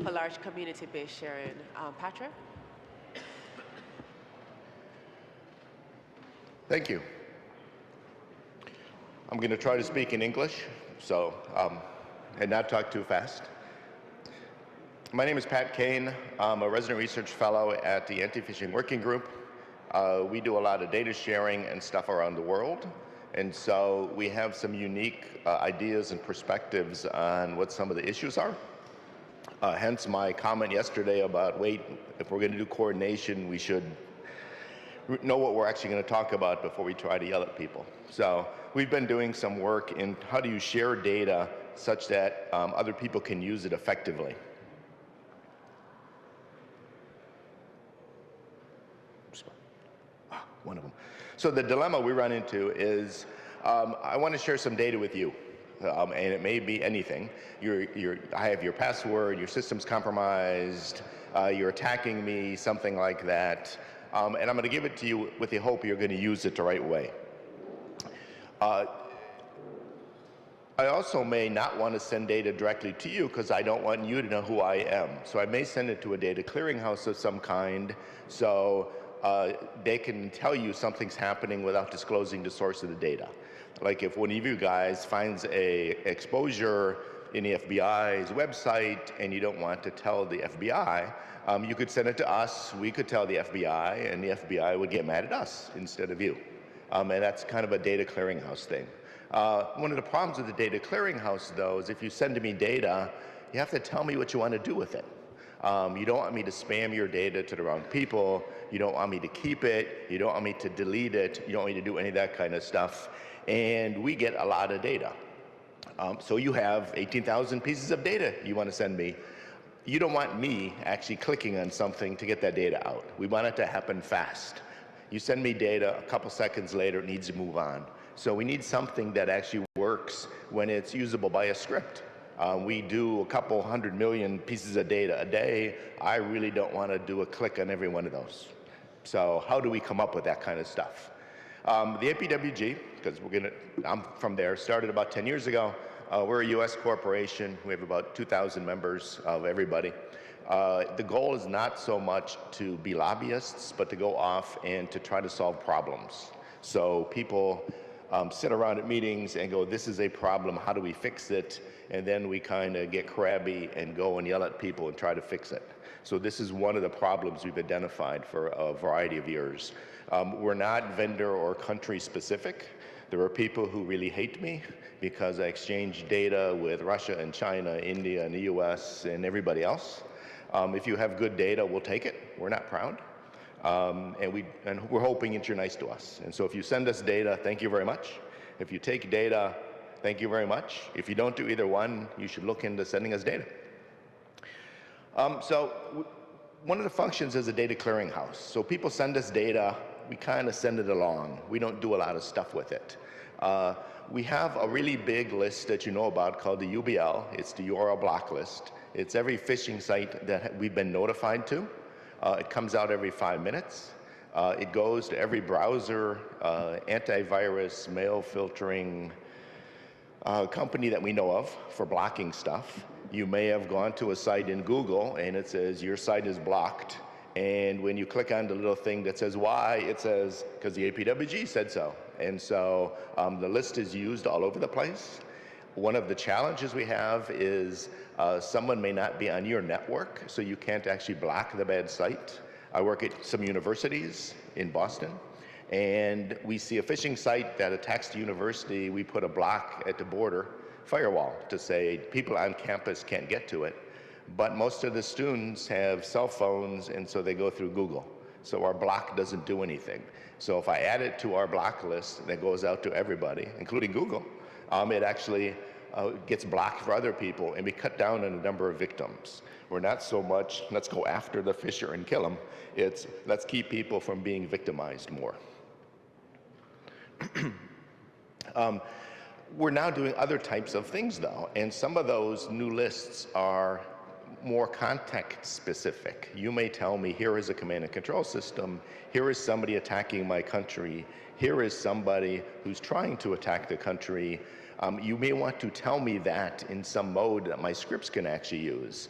for large community-based sharing. Patrick? Thank you. I'm going to try to speak in English, and not talk too fast. My name is Pat Kane. I'm a resident research fellow at the Anti-Phishing Working Group. We do a lot of data sharing and stuff around the world, and so we have some unique ideas and perspectives on what some of the issues are. Hence my comment yesterday about, wait, if we're going to do coordination, we should know what we're actually going to talk about before we try to yell at people. So we've been doing some work in how do you share data such that other people can use it effectively. One of them. So the dilemma we run into is I want to share some data with you. And it may be anything. I have your password, your system's compromised, you're attacking me, something like that. And I'm going to give it to you with the hope you're going to use it the right way. I also may not want to send data directly to you because I don't want you to know who I am. So I may send it to a data clearinghouse of some kind so they can tell you something's happening without disclosing the source of the data. Like if one of you guys finds a exposure in the FBI's website and you don't want to tell the FBI, you could send it to us, we could tell the FBI, and the FBI would get mad at us instead of you. And that's kind of a data clearinghouse thing. One of the problems with the data clearinghouse, though, is if you send me data, you have to tell me what you want to do with it. You don't want me to spam your data to the wrong people. You don't want me to keep it. You don't want me to delete it. You don't want me to do any of that kind of stuff. And we get a lot of data. So you have 18,000 pieces of data you want to send me. You don't want me actually clicking on something to get that data out. We want it to happen fast. You send me data, a couple seconds later, it needs to move on. So we need something that actually works when it's usable by a script. We do a couple 100 million pieces of data a day. I really don't want to do a click on every one of those. So how do we come up with that kind of stuff? The APWG, because I'm from there, started about 10 years ago. We're a US corporation. We have about 2,000 members of everybody. The goal is not so much to be lobbyists, but to go off and to try to solve problems. So people sit around at meetings and go, this is a problem, how do we fix it? And then we kind of get crabby and go and yell at people and try to fix it. So this is one of the problems we've identified for a variety of years. We're not vendor or country specific. There are people who really hate me because I exchange data with Russia and China, India and the US and everybody else. If you have good data, we'll take it. We're not proud. And we're hoping that you're nice to us. And so if you send us data, thank you very much. If you take data, thank you very much. If you don't do either one, you should look into sending us data. One of the functions is a data clearinghouse. So people send us data, we kind of send it along. We don't do a lot of stuff with it. We have a really big list that you know about called the UBL. It's the URL block list. It's every phishing site that we've been notified to. It comes out every 5 minutes. It goes to every browser, antivirus, mail filtering company that we know of for blocking stuff. You may have gone to a site in Google and it says your site is blocked. And when you click on the little thing that says why, it says because the APWG said so. And so the list is used all over the place. One of the challenges we have is someone may not be on your network, so you can't actually block the bad site. I work at some universities in Boston, and we see a phishing site that attacks the university. We put a block at the border firewall to say people on campus can't get to it. But most of the students have cell phones, and so they go through Google. So our block doesn't do anything. So if I add it to our block list that goes out to everybody, including Google, it actually gets blocked for other people, and we cut down on the number of victims. We're not so much, let's go after the fisher and kill them. It's, let's keep people from being victimized more. We're now doing other types of things, though, and some of those new lists are more context specific. You may tell me, here is a command and control system, here is somebody attacking my country, here is somebody who's trying to attack the country. You may want to tell me that in some mode that my scripts can actually use.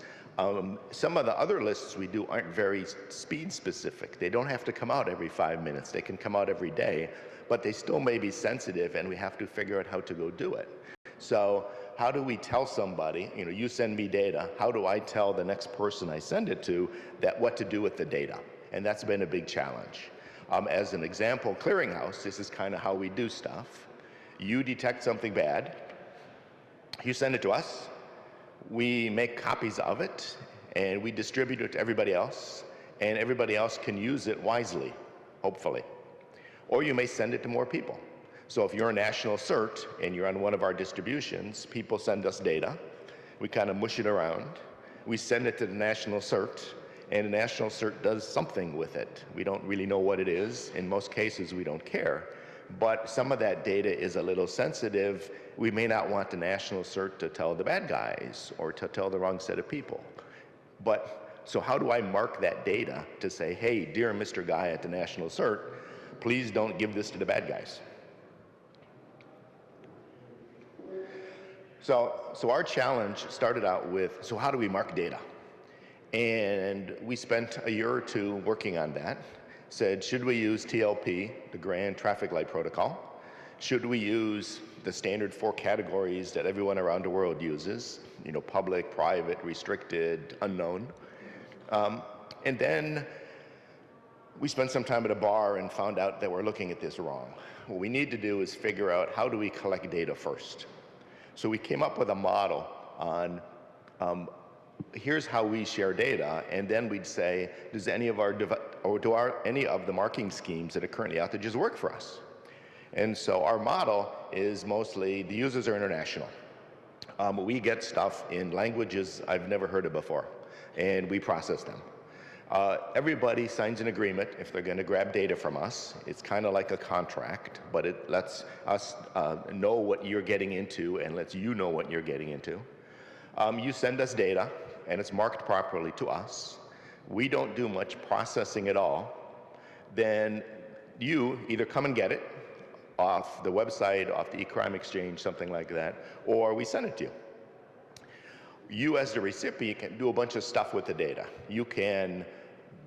Some of the other lists we do aren't very speed specific. They don't have to come out every 5 minutes. They can come out every day, but they still may be sensitive, and we have to figure out how to go do it. So how do we tell somebody, you send me data, how do I tell the next person I send it to that what to do with the data? And that's been a big challenge. As an example, Clearinghouse, this is kind of how we do stuff. You detect something bad, you send it to us, we make copies of it, and we distribute it to everybody else, and everybody else can use it wisely, hopefully. Or you may send it to more people. So if you're a national CERT and you're on one of our distributions, people send us data, we kind of mush it around, we send it to the national CERT, and the national CERT does something with it. We don't really know what it is. In most cases, we don't care. But some of that data is a little sensitive. We may not want the national CERT to tell the bad guys or to tell the wrong set of people. So how do I mark that data to say, hey, dear Mr. Guy at the national CERT, please don't give this to the bad guys? So our challenge started out with, so how do we mark data? And we spent a year or two working on that. Said, should we use TLP, the Grand Traffic Light Protocol? Should we use the standard 4 categories that everyone around the world uses? Public, private, restricted, unknown. And then we spent some time at a bar and found out that we're looking at this wrong. What we need to do is figure out how do we collect data first. So we came up with a model on here's how we share data, and then we'd say, does any of any of the marking schemes that are currently out there just work for us? And so our model is mostly the users are international. We get stuff in languages I've never heard of before, and we process them. Everybody signs an agreement if they're going to grab data from us. It's kind of like a contract, but it lets us know what you're getting into and lets you know what you're getting into. You send us data, and it's marked properly to us. We don't do much processing at all. Then you either come and get it off the website, off the e-crime exchange, something like that, or we send it to you. You, as the recipient, can do a bunch of stuff with the data. You can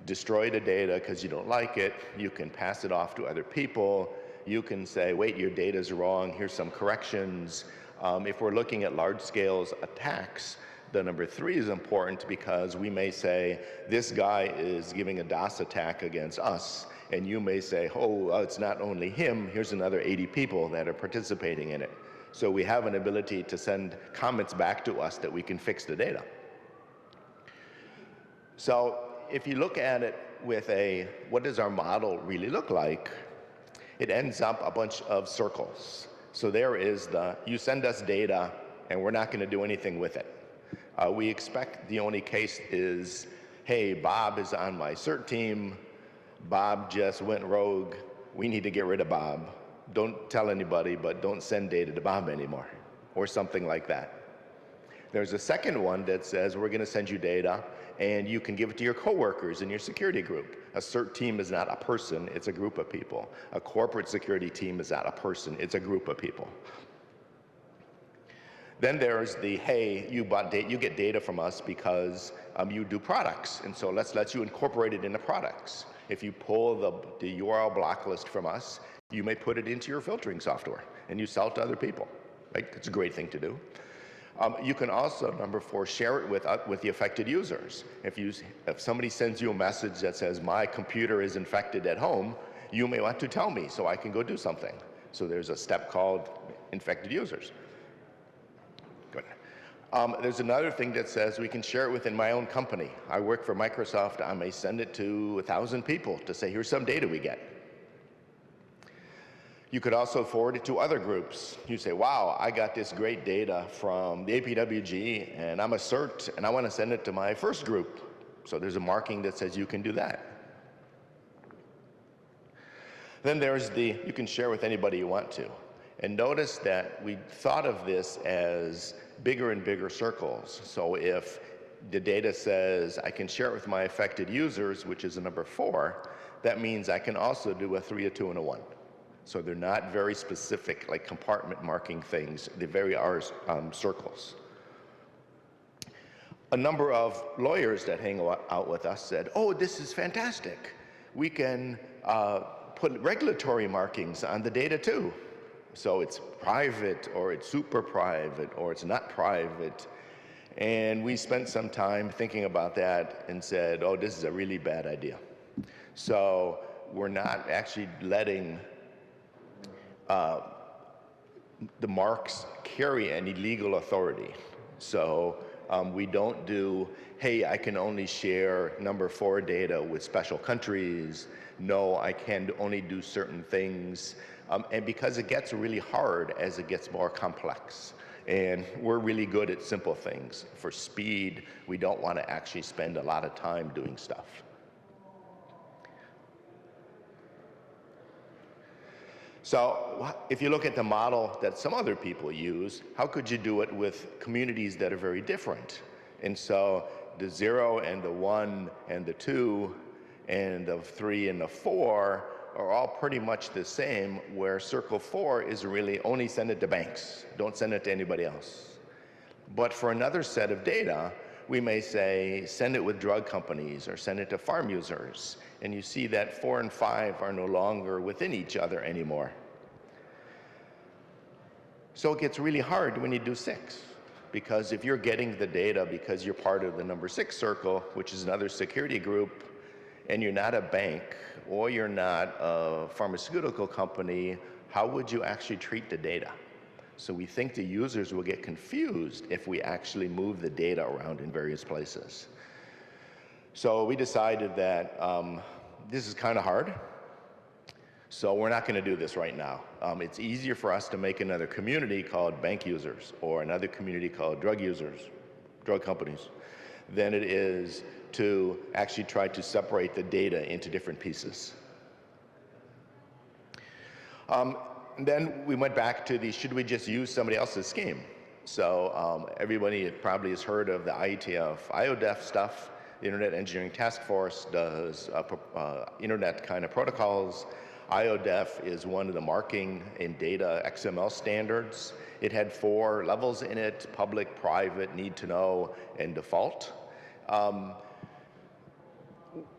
destroy the data because you don't like it. You can pass it off to other people. You can say, wait, your data's wrong. Here's some corrections. If we're looking at large-scale attacks, the number 3 is important because we may say, this guy is giving a DOS attack against us, and you may say, oh, it's not only him, here's another 80 people that are participating in it. So we have an ability to send comments back to us that we can fix the data. So if you look at it with what does our model really look like, it ends up a bunch of circles. So there is you send us data, and we're not going to do anything with it. We expect the only case is, hey, Bob is on my CERT team. Bob just went rogue. We need to get rid of Bob. Don't tell anybody, but don't send data to Bob anymore, or something like that. There's a second one that says, we're going to send you data, and you can give it to your coworkers in your security group. A CERT team is not a person, it's a group of people. A corporate security team is not a person, it's a group of people. Then there's the, hey, you get data from us because you do products, and so let's let you incorporate it into products. If you pull the URL block list from us, you may put it into your filtering software, and you sell it to other people. Right? It's a great thing to do. You can also, number 4, share it with the affected users. If somebody sends you a message that says, my computer is infected at home, you may want to tell me so I can go do something. So there's a step called infected users. Good. There's another thing that says we can share it within my own company. I work for Microsoft. I may send it to 1,000 people to say, here's some data we get. You could also forward it to other groups. You say, wow, I got this great data from the APWG, and I'm a CERT, and I want to send it to my first group. So there's a marking that says you can do that. Then there's you can share with anybody you want to. And notice that we thought of this as bigger and bigger circles. So if the data says I can share it with my affected users, which is a number 4, that means I can also do a 3, a 2, and a 1. So they're not very specific, like compartment marking things. They very are circles. a number of lawyers that hang out with us said, oh, this is fantastic. We can put regulatory markings on the data too. So it's private, or it's super private, or it's not private. And we spent some time thinking about that and said, oh, this is a really bad idea. So we're not actually letting the marks carry any legal authority. So we don't do, hey, I can only share number 4 data with special countries. No, I can only do certain things. And because it gets really hard as it gets more complex. And we're really good at simple things. For speed, we don't want to actually spend a lot of time doing stuff. So if you look at the model that some other people use, how could you do it with communities that are very different? And so the 0 and the 1 and the 2 and the 3 and the 4 are all pretty much the same, where circle 4 is really only send it to banks, don't send it to anybody else. But for another set of data, we may say send it with drug companies or send it to farm users. And you see that 4 and 5 are no longer within each other anymore. So it gets really hard when you do 6, because if you're getting the data because you're part of the number 6 circle, which is another security group, and you're not a bank or you're not a pharmaceutical company, how would you actually treat the data? So we think the users will get confused if we actually move the data around in various places. So we decided that this is kind of hard, so we're not going to do this right now. It's easier for us to make another community called bank users or another community called drug users, drug companies, than it is to actually try to separate the data into different pieces. Then we went back to the, should we just use somebody else's scheme? So everybody probably has heard of the IETF, IODEF stuff. The Internet Engineering Task Force does internet kind of protocols. IODEF is one of the marking and data XML standards. It had 4 levels in it: public, private, need to know, and default.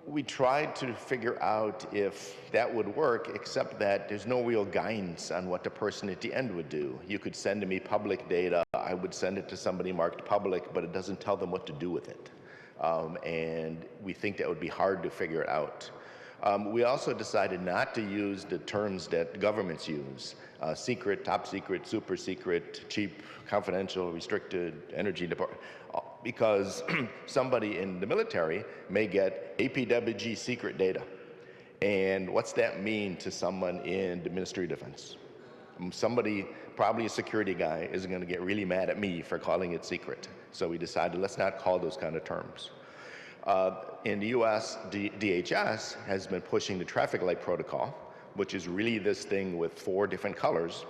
We tried to figure out if that would work, except that there's no real guidance on what the person at the end would do. You could send to me public data, I would send it to somebody marked public, but it doesn't tell them what to do with it. And we think that would be hard to figure it out. We also decided not to use the terms that governments use: secret, top secret, super secret, cheap, confidential, restricted, energy department, because somebody in the military may get APWG secret data. And what's that mean to someone in the Ministry of Defense? Somebody, probably a security guy, is going to get really mad at me for calling it secret. So we decided let's not call those kind of terms. In the US, DHS has been pushing the traffic light protocol, which is really this thing with 4 different colors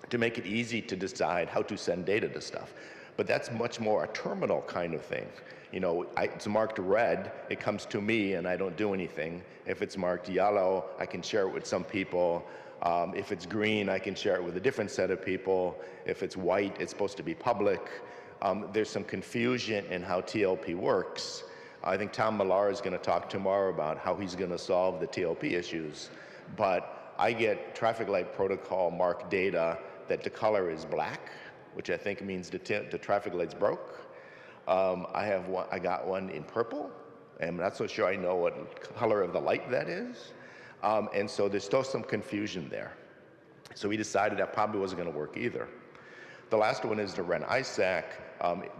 to make it easy to decide how to send data to stuff. But that's much more a terminal kind of thing. You know, it's marked red, it comes to me and I don't do anything. If it's marked yellow, I can share it with some people. If it's green, I can share it with a different set of people. If it's white, it's supposed to be public. There's some confusion in how TLP works. I think Tom Millar is going to talk tomorrow about how he's going to solve the TLP issues. But I get traffic light protocol marked data that the color is black, which I think means the traffic light's broke. I got one in purple, and I'm not so sure I know what color of the light that is. And so there's still some confusion there. So we decided that probably wasn't going to work either. The last one is the REN-ISAC.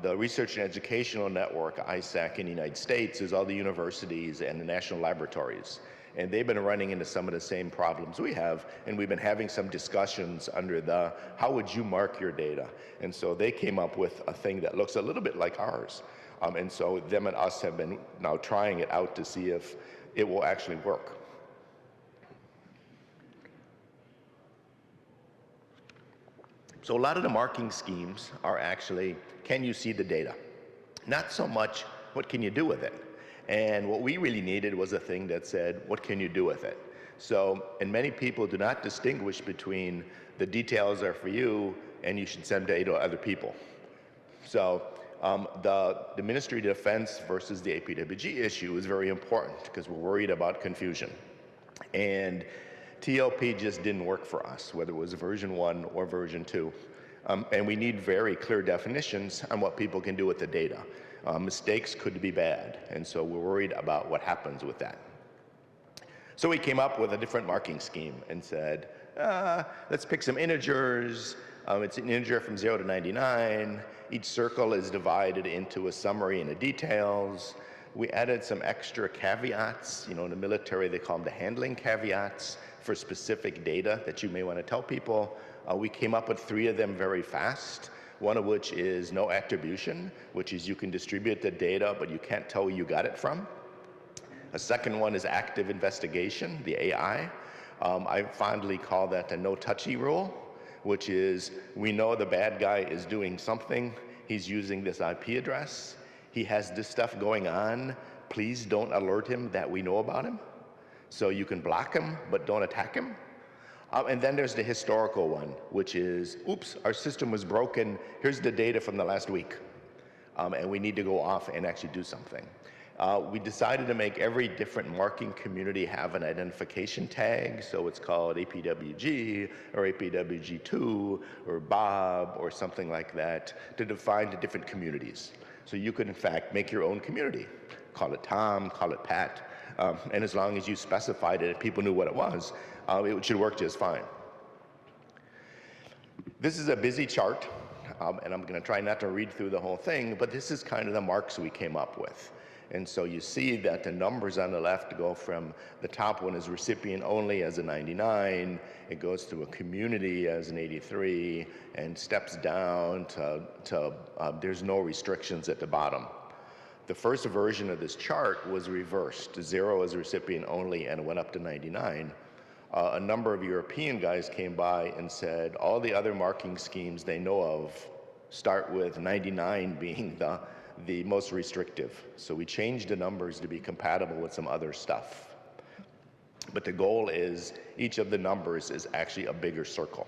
The Research and Educational Network, ISAC, in the United States, is all the universities and the national laboratories. And they've been running into some of the same problems we have, and we've been having some discussions under the, how would you mark your data? And so they came up with a thing that looks a little bit like ours. And so them and us have been now trying it out to see if it will actually work. So a lot of the marking schemes are actually, can you see the data? Not so much, what can you do with it? And what we really needed was a thing that said, what can you do with it? So, and many people do not distinguish between the details are for you and you should send data to other people. So The Ministry of Defense versus the APWG issue is very important because we're worried about confusion. And TLP just didn't work for us, whether it was version 1 or version 2. And we need very clear definitions on what people can do with the data. Mistakes could be bad, and so we're worried about what happens with that. So we came up with a different marking scheme and said, let's pick some integers. It's an integer from 0 to 99. Each circle is divided into a summary and a details. We added some extra caveats. In the military, they call them the handling caveats for specific data that you may want to tell people. We came up with 3 of them very fast, one of which is no attribution, which is you can distribute the data, but you can't tell where you got it from. A second one is active investigation, the AI. I fondly call that the no-touchy rule, which is we know the bad guy is doing something. He's using this IP address. He has this stuff going on. Please don't alert him that we know about him. So you can block him, but don't attack him. And then there's the historical one, which is, oops, our system was broken. Here's the data from the last week. And we need to go off and actually do something. We decided to make every different marking community have an identification tag. So it's called APWG or APWG2 or Bob or something like that to define the different communities. So you could, in fact, make your own community. Call it Tom, call it Pat. And as long as you specified it and people knew what it was, it should work just fine. This is a busy chart, and I'm going to try not to read through the whole thing, but this is kind of the marks we came up with. And so you see that the numbers on the left go from the top one is recipient only as a 99, it goes to a community as an 83, and steps down to there's no restrictions at the bottom. The first version of this chart was reversed. 0 as recipient only, and it went up to 99. A number of European guys came by and said all the other marking schemes they know of start with 99 being the most restrictive. So we changed the numbers to be compatible with some other stuff. But the goal is each of the numbers is actually a bigger circle.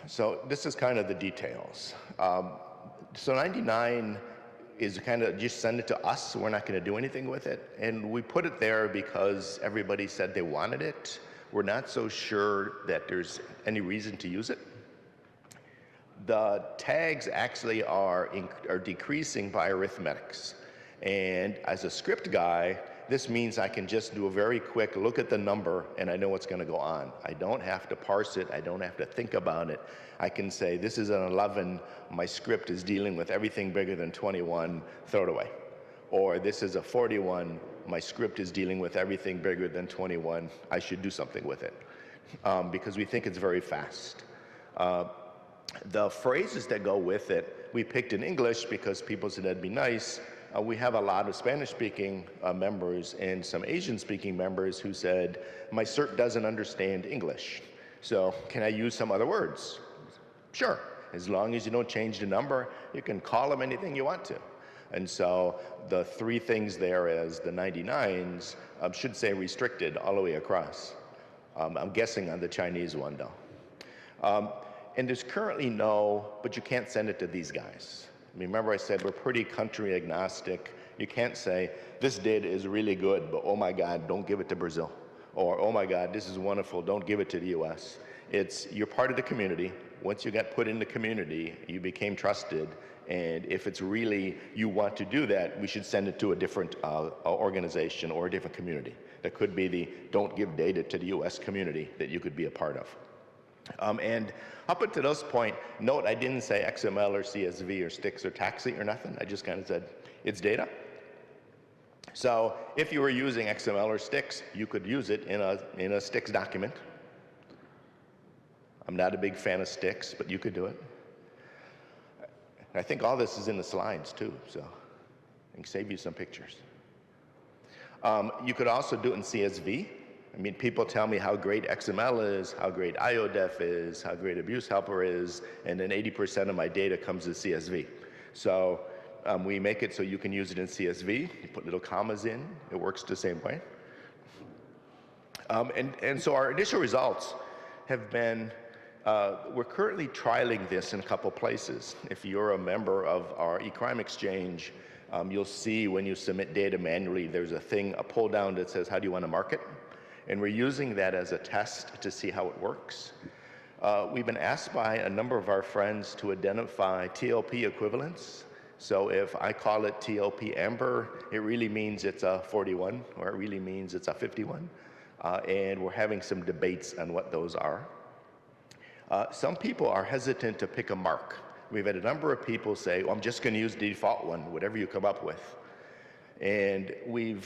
So this is kind of the details. So 99 is kind of just send it to us. We're not going to do anything with it. And we put it there because everybody said they wanted it. We're not so sure that there's any reason to use it. The tags actually are decreasing by arithmetics. And as a script guy, this means I can just do a very quick look at the number and I know what's going to go on. I don't have to parse it. I don't have to think about it. I can say, this is an 11. My script is dealing with everything bigger than 21. Throw it away. Or this is a 41. My script is dealing with everything bigger than 21. I should do something with it because we think it's very fast. The phrases that go with it, we picked in English because people said that'd be nice. We have a lot of Spanish-speaking members and some Asian-speaking members who said, my cert doesn't understand English, so can I use some other words? Sure, as long as you don't change the number, you can call them anything you want to. And so the 3 things there as the 99s should say restricted all the way across. I'm guessing on the Chinese one though. And there's currently no, but you can't send it to these guys. I mean, remember I said we're pretty country agnostic. You can't say, this data is really good, but oh my God, don't give it to Brazil. Or, oh my God, this is wonderful, don't give it to the US. You're part of the community. Once you got put in the community, you became trusted. And if it's really, you want to do that, we should send it to a different organization or a different community. That could be the don't give data to the US community that you could be a part of. And up until this point, note I didn't say XML or CSV or sticks or taxi or nothing. I just kind of said, it's data. So if you were using XML or sticks, you could use it in a sticks document. I'm not a big fan of sticks, but you could do it. I think all this is in the slides too, so I can save you some pictures. You could also do it in CSV. I mean, people tell me how great XML is, how great IODEF is, how great Abuse Helper is, and then 80% of my data comes as CSV. So we make it so you can use it in CSV. You put little commas in. It works the same way. And so our initial results have been We're currently trialing this in a couple places. If you're a member of our eCrime Exchange, you'll see when you submit data manually, there's a pull down that says, how do you want to mark it? And we're using that as a test to see how it works. We've been asked by a number of our friends to identify TLP equivalents. So if I call it TLP Amber, it really means it's a 41, or it really means it's a 51. And we're having some debates on what those are. Some people are hesitant to pick a mark. We've had a number of people say, well, I'm just going to use the default one, whatever you come up with. And we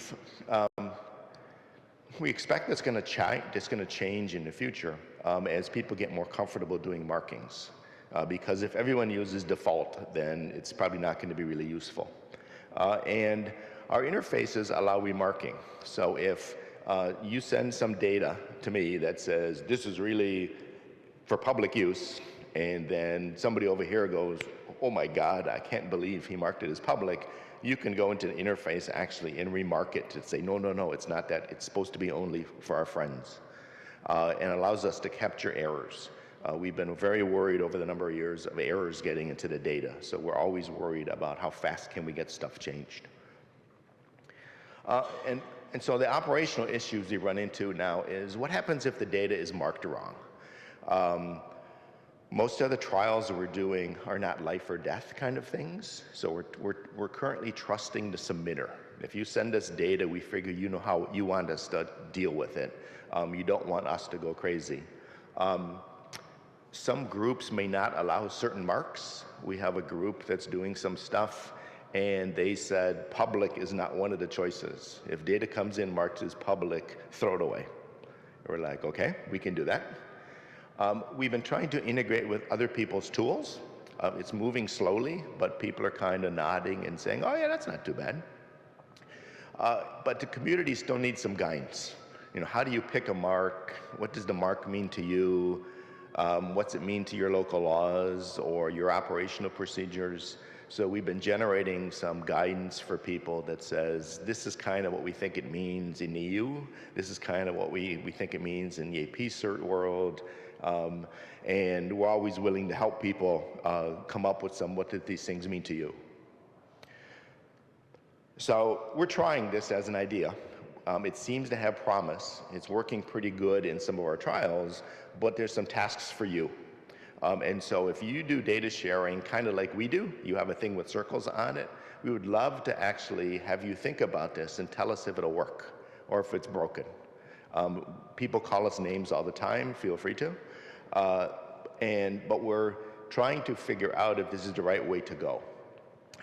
expect that's going to change in the future as people get more comfortable doing markings. Because if everyone uses default, then it's probably not going to be really useful. And our interfaces allow remarking. So if you send some data to me that says, this is really for public use, and then somebody over here goes, oh my God, I can't believe he marked it as public, you can go into the interface actually and remark it to say, no, no, no, it's not that. It's supposed to be only for our friends. And allows us to capture errors. We've been very worried over the number of years of errors getting into the data. So we're always worried about how fast can we get stuff changed. And so the operational issues we run into now is what happens if the data is marked wrong? Most of the trials that we're doing are not life or death kind of things. So we're currently trusting the submitter. If you send us data, we figure you know how you want us to deal with it. You don't want us to go crazy. Some groups may not allow certain marks. We have a group that's doing some stuff, and they said public is not one of the choices. If data comes in marked as public, throw it away. We're like, okay, we can do that. We've been trying to integrate with other people's tools. It's moving slowly, but people are kind of nodding and saying, oh yeah, that's not too bad. But the community still needs some guidance. You know, how do you pick a mark? What does the mark mean to you? What's it mean to your local laws or your operational procedures? So we've been generating some guidance for people that says, this is kind of what we think it means in EU. This is kind of what we think it means in the AP cert world. And we're always willing to help people come up with what did these things mean to you. So we're trying this as an idea. It seems to have promise. It's working pretty good in some of our trials, but there's some tasks for you. And so if you do data sharing kind of like we do, you have a thing with circles on it, we would love to actually have you think about this and tell us if it'll work or if it's broken. People call us names all the time, feel free to. But we're trying to figure out if this is the right way to go.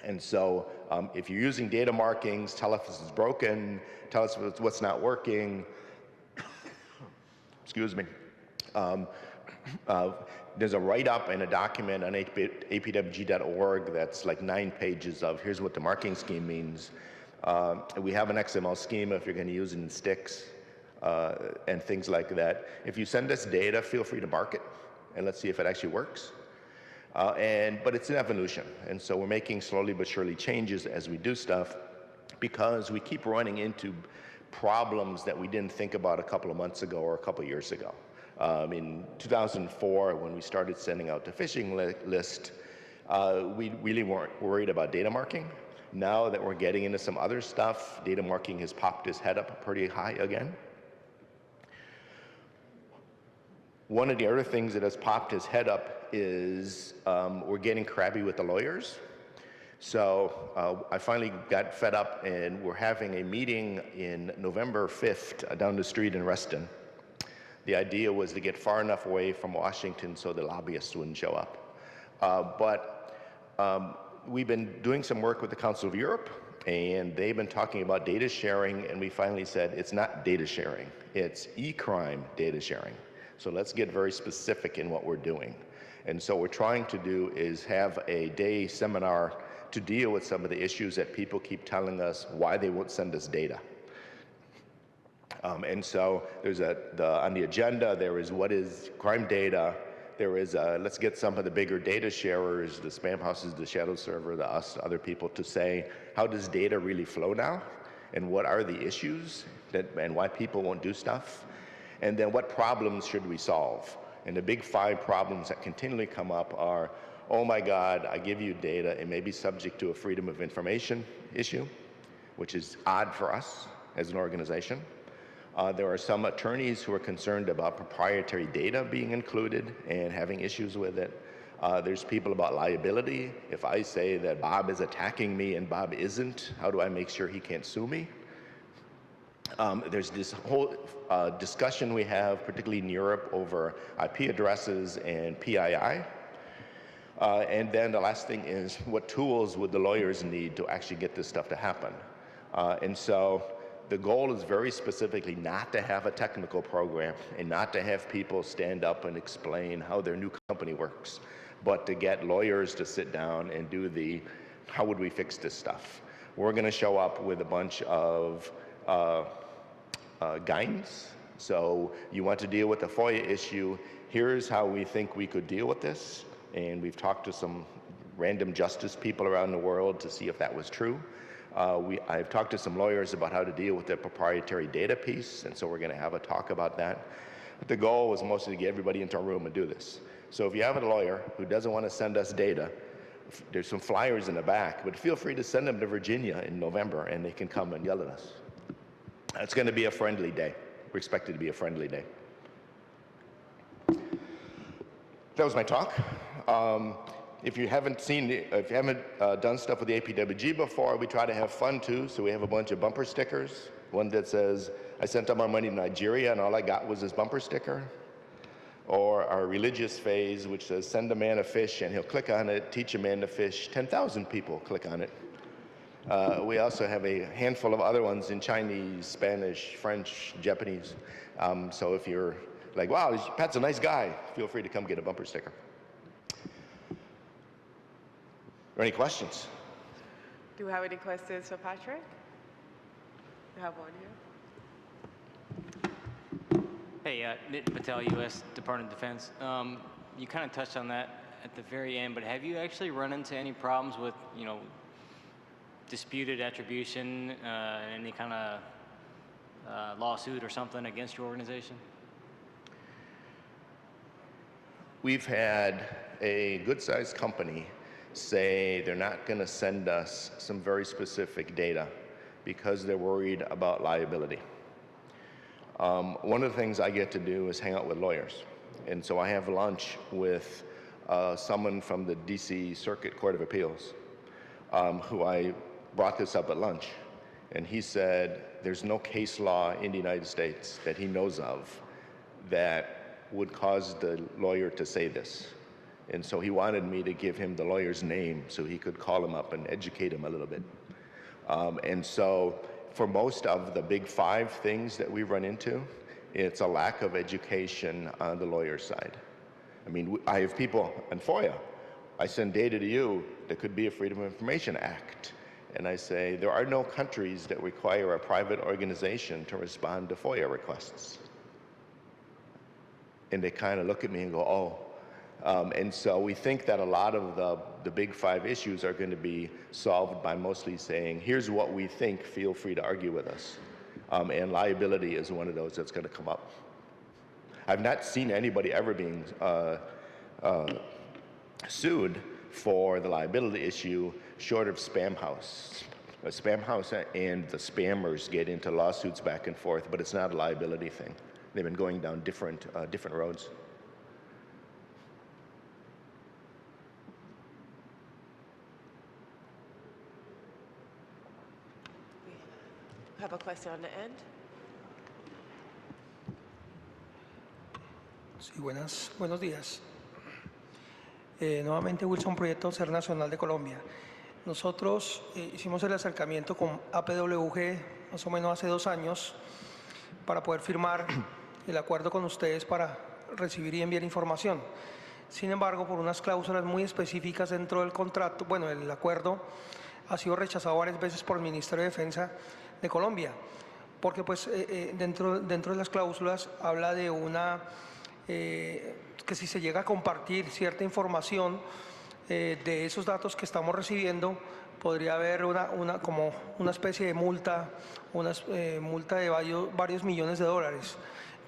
And so if you're using data markings, tell us if this is broken, tell us what's not working. Excuse me. There's a write-up and a document on apwg.org that's like 9 pages of here's what the marking scheme means. We have an XML schema if you're going to use it in sticks and things like that. If you send us data, feel free to mark it, and let's see if it actually works. But it's an evolution, and so we're making slowly but surely changes as we do stuff because we keep running into problems that we didn't think about a couple of months ago or a couple of years ago. In 2004, when we started sending out the phishing list, we really weren't worried about data marking. Now that we're getting into some other stuff, data marking has popped its head up pretty high again. One of the other things that has popped his head up is we're getting crabby with the lawyers. So I finally got fed up, and we're having a meeting in November 5th down the street in Reston. The idea was to get far enough away from Washington so the lobbyists wouldn't show up. We've been doing some work with the Council of Europe, and they've been talking about data sharing, and we finally said it's not data sharing, it's e-crime data sharing. So let's get very specific in what we're doing. And so what we're trying to do is have a day seminar to deal with some of the issues that people keep telling us why they won't send us data. And so there's on the agenda, there is what is crime data. There is let's get some of the bigger data sharers, the spam houses, the shadow server, the us, other people to say, how does data really flow now? And what are the issues and why people won't do stuff? And then what problems should we solve? And the big 5 problems that continually come up are, oh my God, I give you data, it may be subject to a freedom of information issue, which is odd for us as an organization. There are some attorneys who are concerned about proprietary data being included and having issues with it. There's people about liability. If I say that Bob is attacking me and Bob isn't, how do I make sure he can't sue me? There's this whole discussion we have, particularly in Europe, over IP addresses and PII. And then the last thing is, what tools would the lawyers need to actually get this stuff to happen? And so the goal is very specifically not to have a technical program and not to have people stand up and explain how their new company works, but to get lawyers to sit down and do the, how would we fix this stuff? We're going to show up with a bunch of guidance. So you want to deal with the FOIA issue, here's how we think we could deal with this. And we've talked to some random justice people around the world to see if that was true. I've talked to some lawyers about how to deal with the proprietary data piece, and so we're going to have a talk about that. But the goal was mostly to get everybody into a room and do this. So if you have a lawyer who doesn't want to send us data, there's some flyers in the back, but feel free to send them to Virginia in November, and they can come and yell at us. It's going to be a friendly day. We expect it to be a friendly day. That was my talk. If you haven't done stuff with the APWG before, we try to have fun too. So we have a bunch of bumper stickers. One that says, I sent all my money to Nigeria and all I got was this bumper sticker. Or our religious phase, which says, send a man a fish and he'll click on it, teach a man to fish. 10,000 people click on it. We also have a handful of other ones in Chinese, Spanish, French, Japanese. So if you're like, wow, Pat's a nice guy, feel free to come get a bumper sticker. Are there any questions? Do we have any questions for Patrick? We have one here. Hey, Nitin Patel, U.S. Department of Defense. You kind of touched on that at the very end, but have you actually run into any problems with, disputed attribution, any kind of lawsuit or something against your organization? We've had a good-sized company say they're not going to send us some very specific data because they're worried about liability. One of the things I get to do is hang out with lawyers. And so I have lunch with someone from the DC Circuit Court of Appeals who I brought this up at lunch. And he said there's no case law in the United States that he knows of that would cause the lawyer to say this. And so he wanted me to give him the lawyer's name so he could call him up and educate him a little bit. And so for most of the big 5 things that we run into, it's a lack of education on the lawyer's side. I mean, I have people on FOIA. I send data to you that could be a Freedom of Information Act. And I say, there are no countries that require a private organization to respond to FOIA requests. And they kind of look at me and go, oh. And so we think that a lot of the big 5 issues are going to be solved by mostly saying, here's what we think, feel free to argue with us. And liability is one of those that's going to come up. I've not seen anybody ever being sued for the liability issue short of Spamhaus. Spamhaus and the spammers get into lawsuits back and forth, but it's not a liability thing. They've been going down different roads. We have a question on the end. Sí, buenos días. Nuevamente Wilson Prieto, SER Nacional de Colombia. Nosotros hicimos el acercamiento con APWG más o menos hace 2 años para poder firmar el acuerdo con ustedes para recibir y enviar información. Sin embargo, por unas cláusulas muy específicas dentro del contrato, bueno, el acuerdo ha sido rechazado varias veces por el Ministerio de Defensa de Colombia, porque pues dentro de las cláusulas habla de que si se llega a compartir cierta información de esos datos que estamos recibiendo, podría haber como una especie de multa, multa de varios millones de dólares.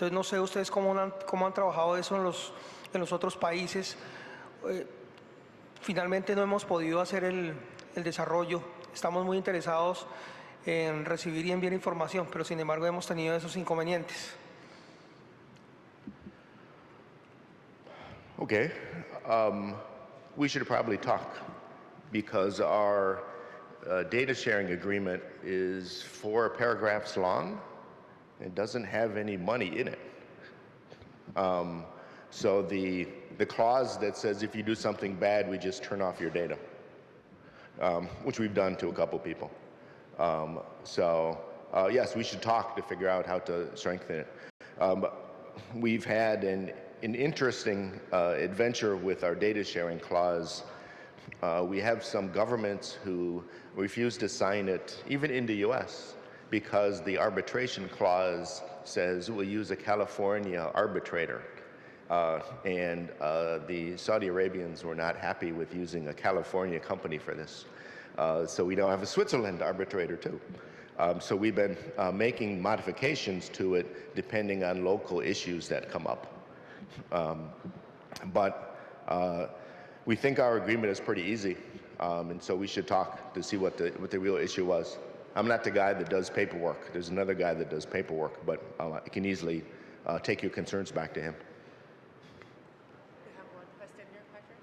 Entonces no sé ustedes cómo han trabajado eso en los otros países. Finalmente no hemos podido hacer el desarrollo. Estamos muy interesados en recibir y enviar información, pero sin embargo hemos tenido esos inconvenientes. Okay. We should probably talk because our data sharing agreement is 4 paragraphs long. It doesn't have any money in it. So the clause that says if you do something bad, we just turn off your data, which we've done to a couple people. Yes, we should talk to figure out how to strengthen it. We've had an interesting adventure with our data sharing clause. We have some governments who refuse to sign it, even in the US, because the arbitration clause says we'll use a California arbitrator. The Saudi Arabians were not happy with using a California company for this. So we now have a Switzerland arbitrator too. So we've been making modifications to it depending on local issues that come up. We think our agreement is pretty easy, and so we should talk to see what the real issue was. I'm not the guy that does paperwork. There's another guy that does paperwork, but I can easily take your concerns back to him. We have one question here, Patrick.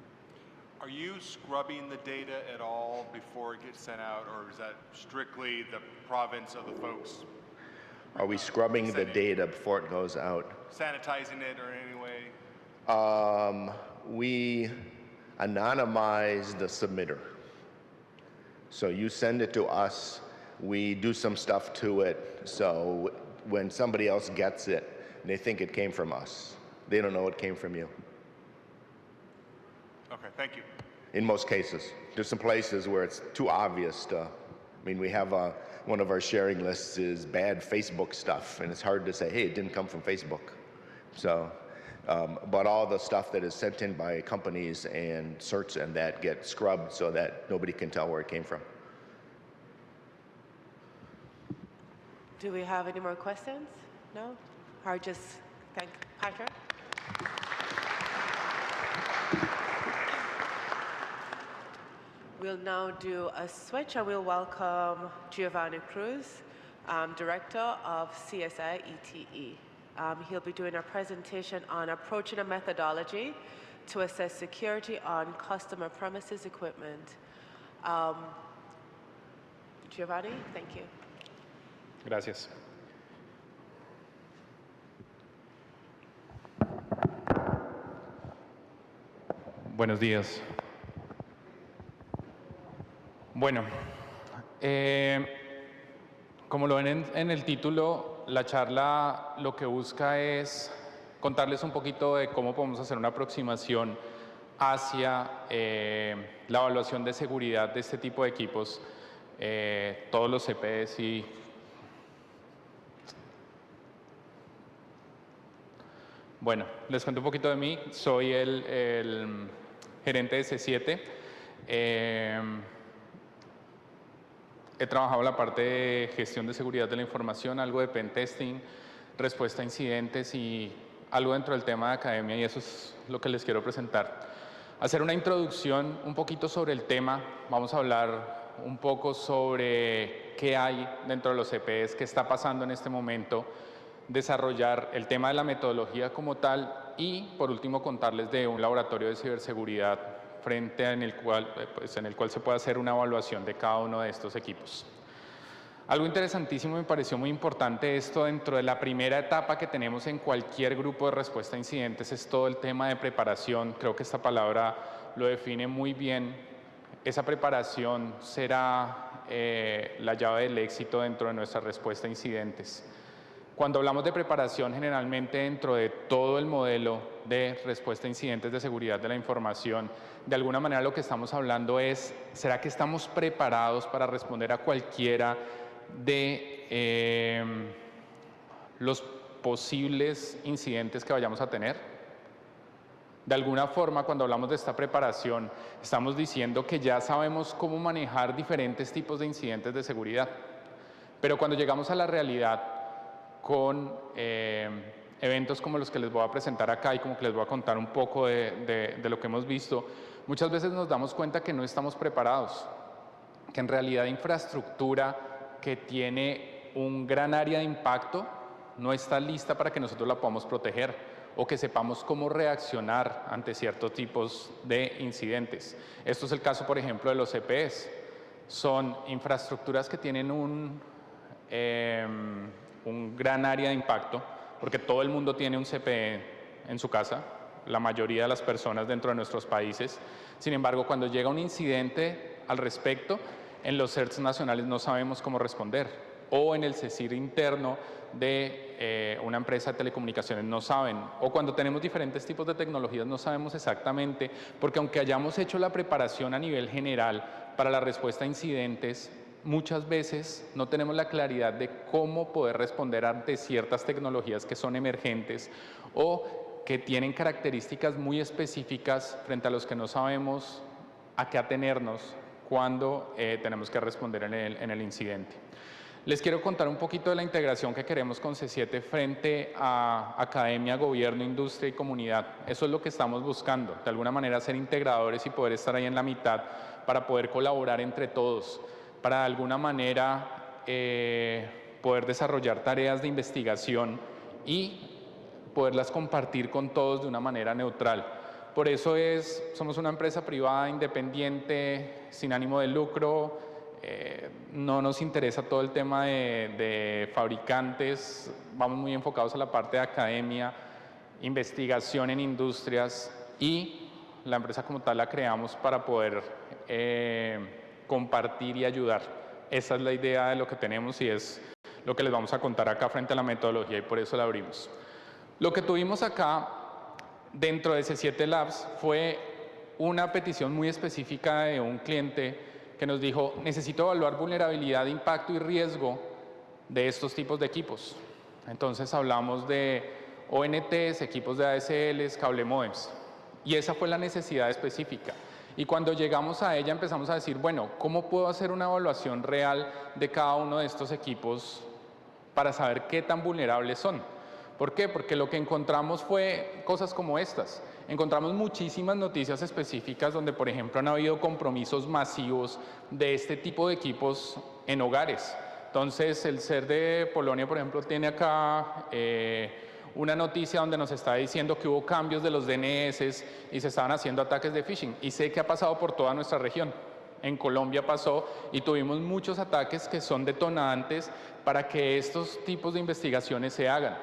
Are you scrubbing the data at all before it gets sent out, or is that strictly the province of the folks? Are we scrubbing the data before it goes out? Sanitizing it or in any way? We anonymize the submitter. So you send it to us, we do some stuff to it, so when somebody else gets it, they think it came from us. They don't know it came from you. Okay, thank you. In most cases. There's some places where it's too obvious to, we have one of our sharing lists is bad Facebook stuff, and it's hard to say, hey, it didn't come from Facebook. So, but all the stuff that is sent in by companies and certs and that get scrubbed so that nobody can tell where it came from. Do we have any more questions? No? Or just thank Patrick? We'll now do a switch and we'll welcome Giovanni Cruz, Director of CSI ETE. He'll be doing a presentation on approaching a methodology to assess security on customer premises equipment. Giovanni, thank you. Gracias. Buenos días. Bueno, como lo ven en el título, la charla lo que busca es contarles un poquito de cómo podemos hacer una aproximación hacia la evaluación de seguridad de este tipo de equipos, todos los CPS y bueno, les cuento un poquito de mí. Soy el gerente de C7. He trabajado en la parte de gestión de seguridad de la información, algo de pen testing, respuesta a incidentes y algo dentro del tema de academia, y eso es lo que les quiero presentar. Hacer una introducción un poquito sobre el tema. Vamos a hablar un poco sobre qué hay dentro de los CPEs, qué está pasando en este momento, desarrollar el tema de la metodología como tal y, por último, contarles de un laboratorio de ciberseguridad en el cual se puede hacer una evaluación de cada uno de estos equipos. Algo interesantísimo, me pareció muy importante esto dentro de la primera etapa que tenemos en cualquier grupo de respuesta a incidentes, es todo el tema de preparación. Creo que esta palabra lo define muy bien. Esa preparación será la llave del éxito dentro de nuestra respuesta a incidentes. Cuando hablamos de preparación, generalmente dentro de todo el modelo de respuesta a incidentes de seguridad de la información, de alguna manera lo que estamos hablando es, ¿será que estamos preparados para responder a cualquiera de los posibles incidentes que vayamos a tener? De alguna forma, cuando hablamos de esta preparación, estamos diciendo que ya sabemos cómo manejar diferentes tipos de incidentes de seguridad. Pero cuando llegamos a la realidad con eventos como los que les voy a presentar acá y como que les voy a contar un poco de lo que hemos visto, muchas veces nos damos cuenta que no estamos preparados, que en realidad infraestructura que tiene un gran área de impacto no está lista para que nosotros la podamos proteger o que sepamos cómo reaccionar ante ciertos tipos de incidentes. Esto es el caso, por ejemplo, de los CPEs. Son infraestructuras que tienen un gran área de impacto, porque todo el mundo tiene un CPE en su casa, la mayoría de las personas dentro de nuestros países. Sin embargo, cuando llega un incidente al respecto, en los CERTs nacionales no sabemos cómo responder, o en el CECIR interno de una empresa de telecomunicaciones no saben, o cuando tenemos diferentes tipos de tecnologías no sabemos exactamente, porque aunque hayamos hecho la preparación a nivel general para la respuesta a incidentes, muchas veces no tenemos la claridad de cómo poder responder ante ciertas tecnologías que son emergentes o que tienen características muy específicas frente a los que no sabemos a qué atenernos cuando tenemos que responder en el incidente. Les quiero contar un poquito de la integración que queremos con C7 frente a academia, gobierno, industria y comunidad. Eso es lo que estamos buscando, de alguna manera ser integradores y poder estar ahí en la mitad para poder colaborar entre todos, para de alguna manera poder desarrollar tareas de investigación y poderlas compartir con todos de una manera neutral. Por eso somos una empresa privada, independiente, sin ánimo de lucro. No nos interesa todo el tema de fabricantes, vamos muy enfocados a la parte de academia, investigación en industrias y la empresa como tal la creamos para poder compartir y ayudar. Esa es la idea de lo que tenemos y es lo que les vamos a contar acá frente a la metodología y por eso la abrimos. Lo que tuvimos acá dentro de C7 Labs fue una petición muy específica de un cliente que nos dijo, necesito evaluar vulnerabilidad, impacto y riesgo de estos tipos de equipos. Entonces hablamos de ONTs, equipos de ADSLs, cable módems. Y esa fue la necesidad específica. Y cuando llegamos a ella empezamos a decir, bueno, ¿cómo puedo hacer una evaluación real de cada uno de estos equipos para saber qué tan vulnerables son? ¿Por qué? Porque lo que encontramos fue cosas como estas. Encontramos muchísimas noticias específicas donde, por ejemplo, han habido compromisos masivos de este tipo de equipos en hogares. Entonces, el CER de Polonia, por ejemplo, tiene acá una noticia donde nos está diciendo que hubo cambios de los DNS y se estaban haciendo ataques de phishing. Y sé que ha pasado por toda nuestra región. En Colombia pasó y tuvimos muchos ataques que son detonantes para que estos tipos de investigaciones se hagan.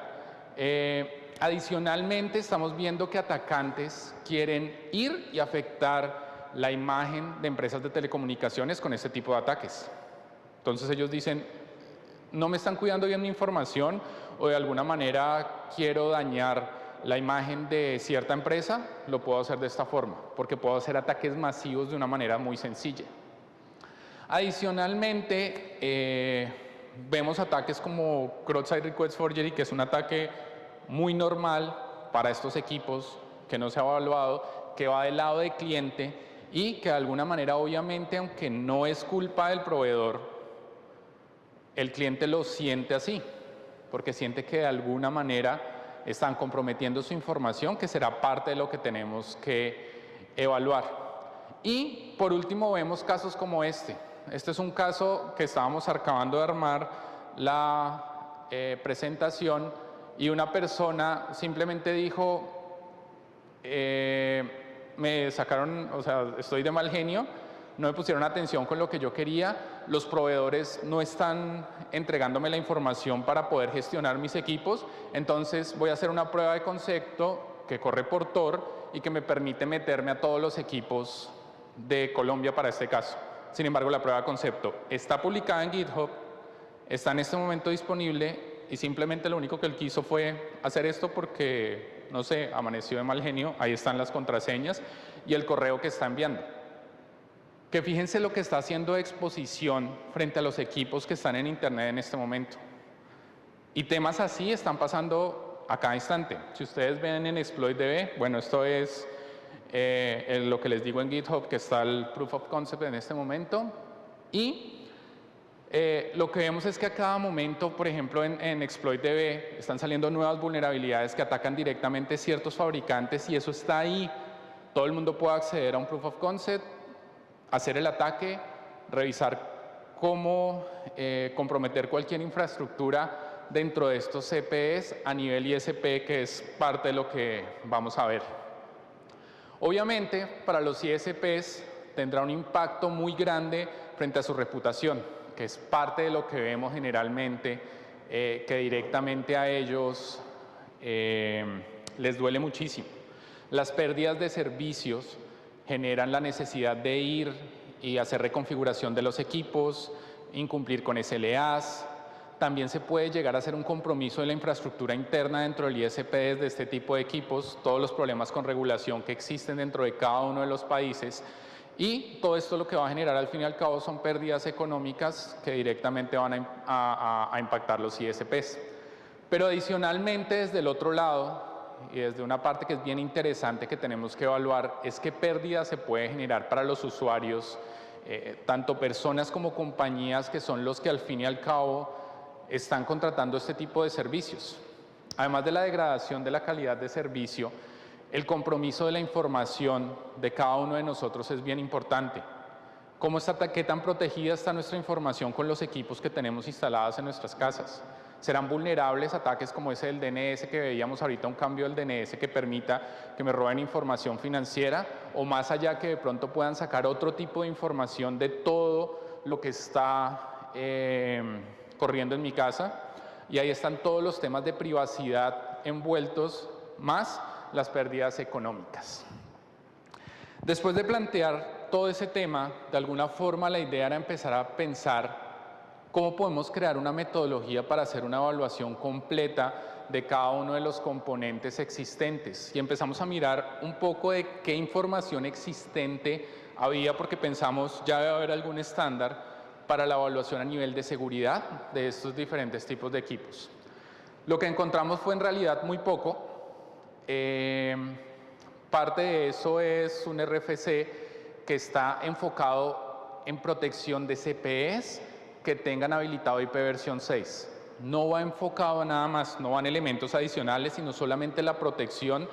Adicionalmente, estamos viendo que atacantes quieren ir y afectar la imagen de empresas de telecomunicaciones con este tipo de ataques. Entonces ellos dicen, no me están cuidando bien mi información o de alguna manera quiero dañar la imagen de cierta empresa, lo puedo hacer de esta forma, porque puedo hacer ataques masivos de una manera muy sencilla. Adicionalmente, vemos ataques como CrowdStrike Request Forgery, que es un ataque muy normal para estos equipos que no se ha evaluado, que va del lado del cliente y que de alguna manera, obviamente, aunque no es culpa del proveedor, el cliente lo siente así, porque siente que de alguna manera están comprometiendo su información, que será parte de lo que tenemos que evaluar. Y por último vemos casos como este. Este es un caso que estábamos acabando de armar la presentación y una persona simplemente dijo, me sacaron, o sea, estoy de mal genio, no me pusieron atención con lo que yo quería, los proveedores no están entregándome la información para poder gestionar mis equipos, entonces voy a hacer una prueba de concepto que corre por Tor y que me permite meterme a todos los equipos de Colombia para este caso. Sin embargo, la prueba de concepto está publicada en GitHub, está en este momento disponible y simplemente lo único que él quiso fue hacer esto porque, no sé, amaneció de mal genio, ahí están las contraseñas y el correo que está enviando. Que fíjense lo que está haciendo de exposición frente a los equipos que están en Internet en este momento. Y temas así están pasando a cada instante. Si ustedes ven en ExploitDB, bueno, esto es lo que les digo en GitHub, que está el Proof of Concept en este momento. Y Lo que vemos es que a cada momento, por ejemplo, en ExploitDB están saliendo nuevas vulnerabilidades que atacan directamente ciertos fabricantes y eso está ahí. Todo el mundo puede acceder a un proof of concept, hacer el ataque, revisar cómo comprometer cualquier infraestructura dentro de estos CPEs a nivel ISP, que es parte de lo que vamos a ver. Obviamente, para los ISPs tendrá un impacto muy grande frente a su reputación, que es parte de lo que vemos generalmente, que directamente a ellos les duele muchísimo. Las pérdidas de servicios generan la necesidad de ir y hacer reconfiguración de los equipos, incumplir con SLAs. También se puede llegar a hacer un compromiso de la infraestructura interna dentro del ISP de este tipo de equipos, todos los problemas con regulación que existen dentro de cada uno de los países. Y todo esto lo que va a generar al fin y al cabo son pérdidas económicas que directamente van a impactar los ISPs. Pero adicionalmente desde el otro lado, y desde una parte que es bien interesante que tenemos que evaluar, es qué pérdidas se puede generar para los usuarios, tanto personas como compañías que son los que al fin y al cabo están contratando este tipo de servicios. Además de la degradación de la calidad de servicio, el compromiso de la información de cada uno de nosotros es bien importante. ¿Qué tan protegida está nuestra información con los equipos que tenemos instalados en nuestras casas? ¿Serán vulnerables a ataques como ese del DNS que veíamos ahorita, un cambio del DNS que permita que me roben información financiera? O más allá, que de pronto puedan sacar otro tipo de información de todo lo que está corriendo en mi casa. Y ahí están todos los temas de privacidad envueltos, más las pérdidas económicas. Después de plantear todo ese tema, de alguna forma la idea era empezar a pensar cómo podemos crear una metodología para hacer una evaluación completa de cada uno de los componentes existentes. Y empezamos a mirar un poco de qué información existente había, porque pensamos ya debe haber algún estándar para la evaluación a nivel de seguridad de estos diferentes tipos de equipos. Lo que encontramos fue en realidad muy poco. Parte de eso es un RFC que está enfocado en protección de CPEs que tengan habilitado IP versión 6. No va enfocado a nada más, no van elementos adicionales, sino solamente la protección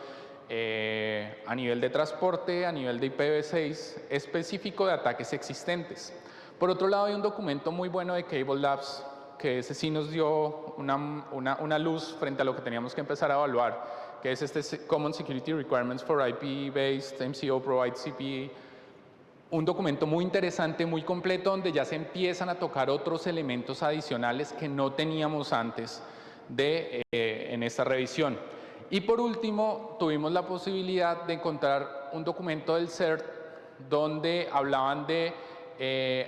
a nivel de transporte, a nivel de IPv6 específico de ataques existentes. Por otro lado, hay un documento muy bueno de Cable Labs, que ese sí nos dio una luz frente a lo que teníamos que empezar a evaluar, que es este Common Security Requirements for IP-Based MCO Provide CPE. Un documento muy interesante, muy completo, donde ya se empiezan a tocar otros elementos adicionales que no teníamos antes en esta revisión. Y por último, tuvimos la posibilidad de encontrar un documento del CERT donde hablaban de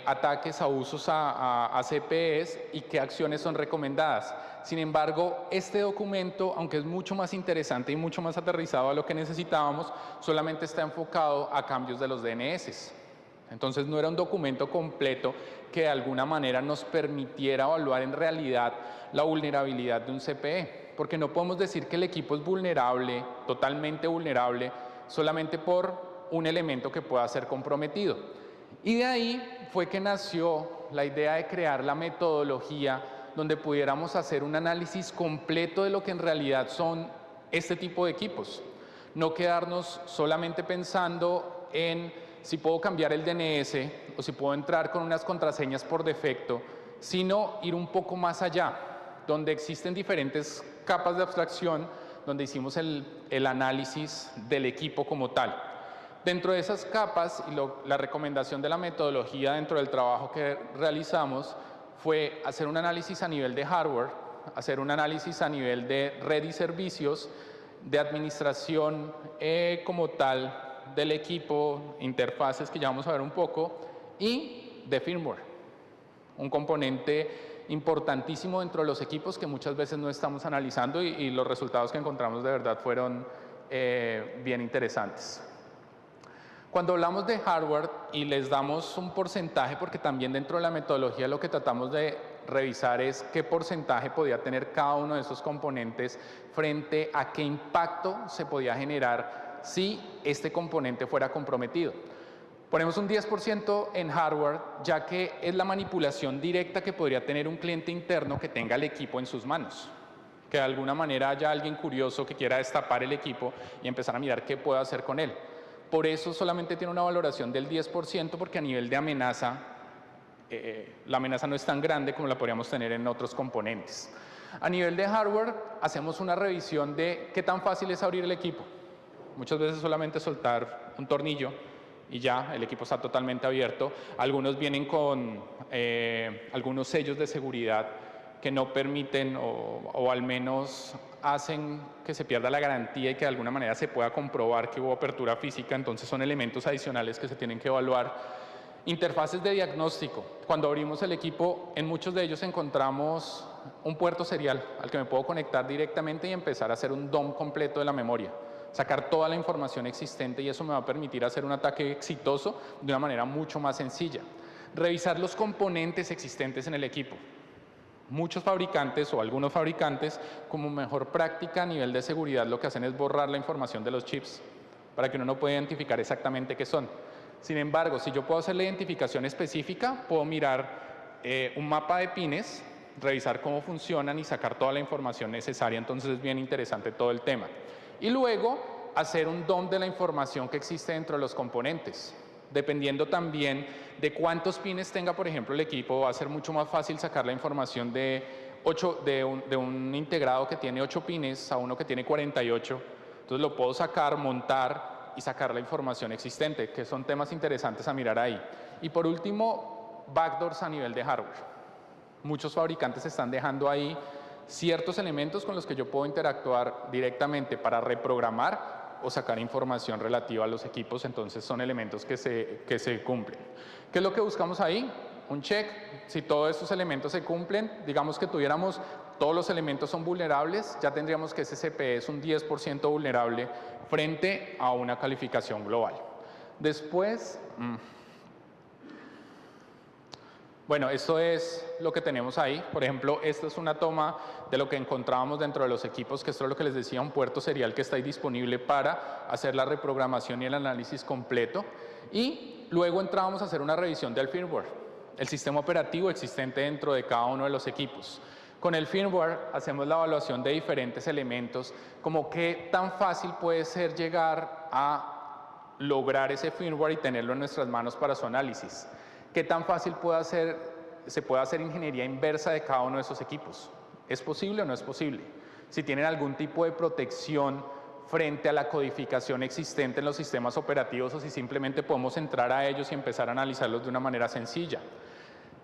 ataques a usos a CPEs y qué acciones son recomendadas. Sin embargo, este documento, aunque es mucho más interesante y mucho más aterrizado a lo que necesitábamos, solamente está enfocado a cambios de los DNS. Entonces no era un documento completo que de alguna manera nos permitiera evaluar en realidad la vulnerabilidad de un CPE, porque no podemos decir que el equipo es vulnerable, totalmente vulnerable, solamente por un elemento que pueda ser comprometido. Y de ahí fue que nació la idea de crear la metodología donde pudiéramos hacer un análisis completo de lo que en realidad son este tipo de equipos. No quedarnos solamente pensando en si puedo cambiar el DNS o si puedo entrar con unas contraseñas por defecto, sino ir un poco más allá, donde existen diferentes capas de abstracción, donde hicimos el análisis del equipo como tal. Dentro de esas capas, y la recomendación de la metodología dentro del trabajo que realizamos fue hacer un análisis a nivel de hardware, hacer un análisis a nivel de red y servicios, de administración como tal del equipo, interfaces que ya vamos a ver un poco, y de firmware, un componente importantísimo dentro de los equipos que muchas veces no estamos analizando y los resultados que encontramos de verdad fueron bien interesantes. Cuando hablamos de hardware y les damos un porcentaje, porque también dentro de la metodología lo que tratamos de revisar es qué porcentaje podía tener cada uno de esos componentes frente a qué impacto se podía generar si este componente fuera comprometido. Ponemos un 10% en hardware, ya que es la manipulación directa que podría tener un cliente interno que tenga el equipo en sus manos. Que de alguna manera haya alguien curioso que quiera destapar el equipo y empezar a mirar qué puedo hacer con él. Por eso solamente tiene una valoración del 10%, porque a nivel de amenaza, la amenaza no es tan grande como la podríamos tener en otros componentes. A nivel de hardware, hacemos una revisión de qué tan fácil es abrir el equipo. Muchas veces solamente soltar un tornillo y ya, el equipo está totalmente abierto. Algunos vienen con algunos sellos de seguridad que no permiten o al menos hacen que se pierda la garantía y que de alguna manera se pueda comprobar que hubo apertura física, entonces son elementos adicionales que se tienen que evaluar. Interfaces de diagnóstico. Cuando abrimos el equipo, en muchos de ellos encontramos un puerto serial al que me puedo conectar directamente y empezar a hacer un dump completo de la memoria, sacar toda la información existente, y eso me va a permitir hacer un ataque exitoso de una manera mucho más sencilla. Revisar los componentes existentes en el equipo. Muchos fabricantes o algunos fabricantes, como mejor práctica a nivel de seguridad, lo que hacen es borrar la información de los chips para que uno no pueda identificar exactamente qué son. Sin embargo, si yo puedo hacer la identificación específica, puedo mirar un mapa de pines, revisar cómo funcionan y sacar toda la información necesaria. Entonces es bien interesante todo el tema. Y luego hacer un dump de la información que existe dentro de los componentes. Dependiendo también de cuántos pines tenga, por ejemplo, el equipo, va a ser mucho más fácil sacar la información de un integrado que tiene 8 pines a uno que tiene 48. Entonces lo puedo sacar, montar y sacar la información existente, que son temas interesantes a mirar ahí. Y por último, backdoors a nivel de hardware. Muchos fabricantes están dejando ahí ciertos elementos con los que yo puedo interactuar directamente para reprogramar o sacar información relativa a los equipos, entonces son elementos que se cumplen. ¿Qué es lo que buscamos ahí? Un check. Si todos estos elementos se cumplen, digamos que tuviéramos todos los elementos son vulnerables, ya tendríamos que ese CPE es un 10% vulnerable frente a una calificación global. Después, bueno, esto es lo que tenemos ahí. Por ejemplo, esta es una toma de lo que encontrábamos dentro de los equipos, que esto es lo que les decía, un puerto serial que está ahí disponible para hacer la reprogramación y el análisis completo. Y luego entrábamos a hacer una revisión del firmware, el sistema operativo existente dentro de cada uno de los equipos. Con el firmware hacemos la evaluación de diferentes elementos, como qué tan fácil puede ser llegar a lograr ese firmware y tenerlo en nuestras manos para su análisis. ¿Qué tan fácil se puede hacer ingeniería inversa de cada uno de esos equipos? ¿Es posible o no es posible? Si tienen algún tipo de protección frente a la codificación existente en los sistemas operativos o si simplemente podemos entrar a ellos y empezar a analizarlos de una manera sencilla.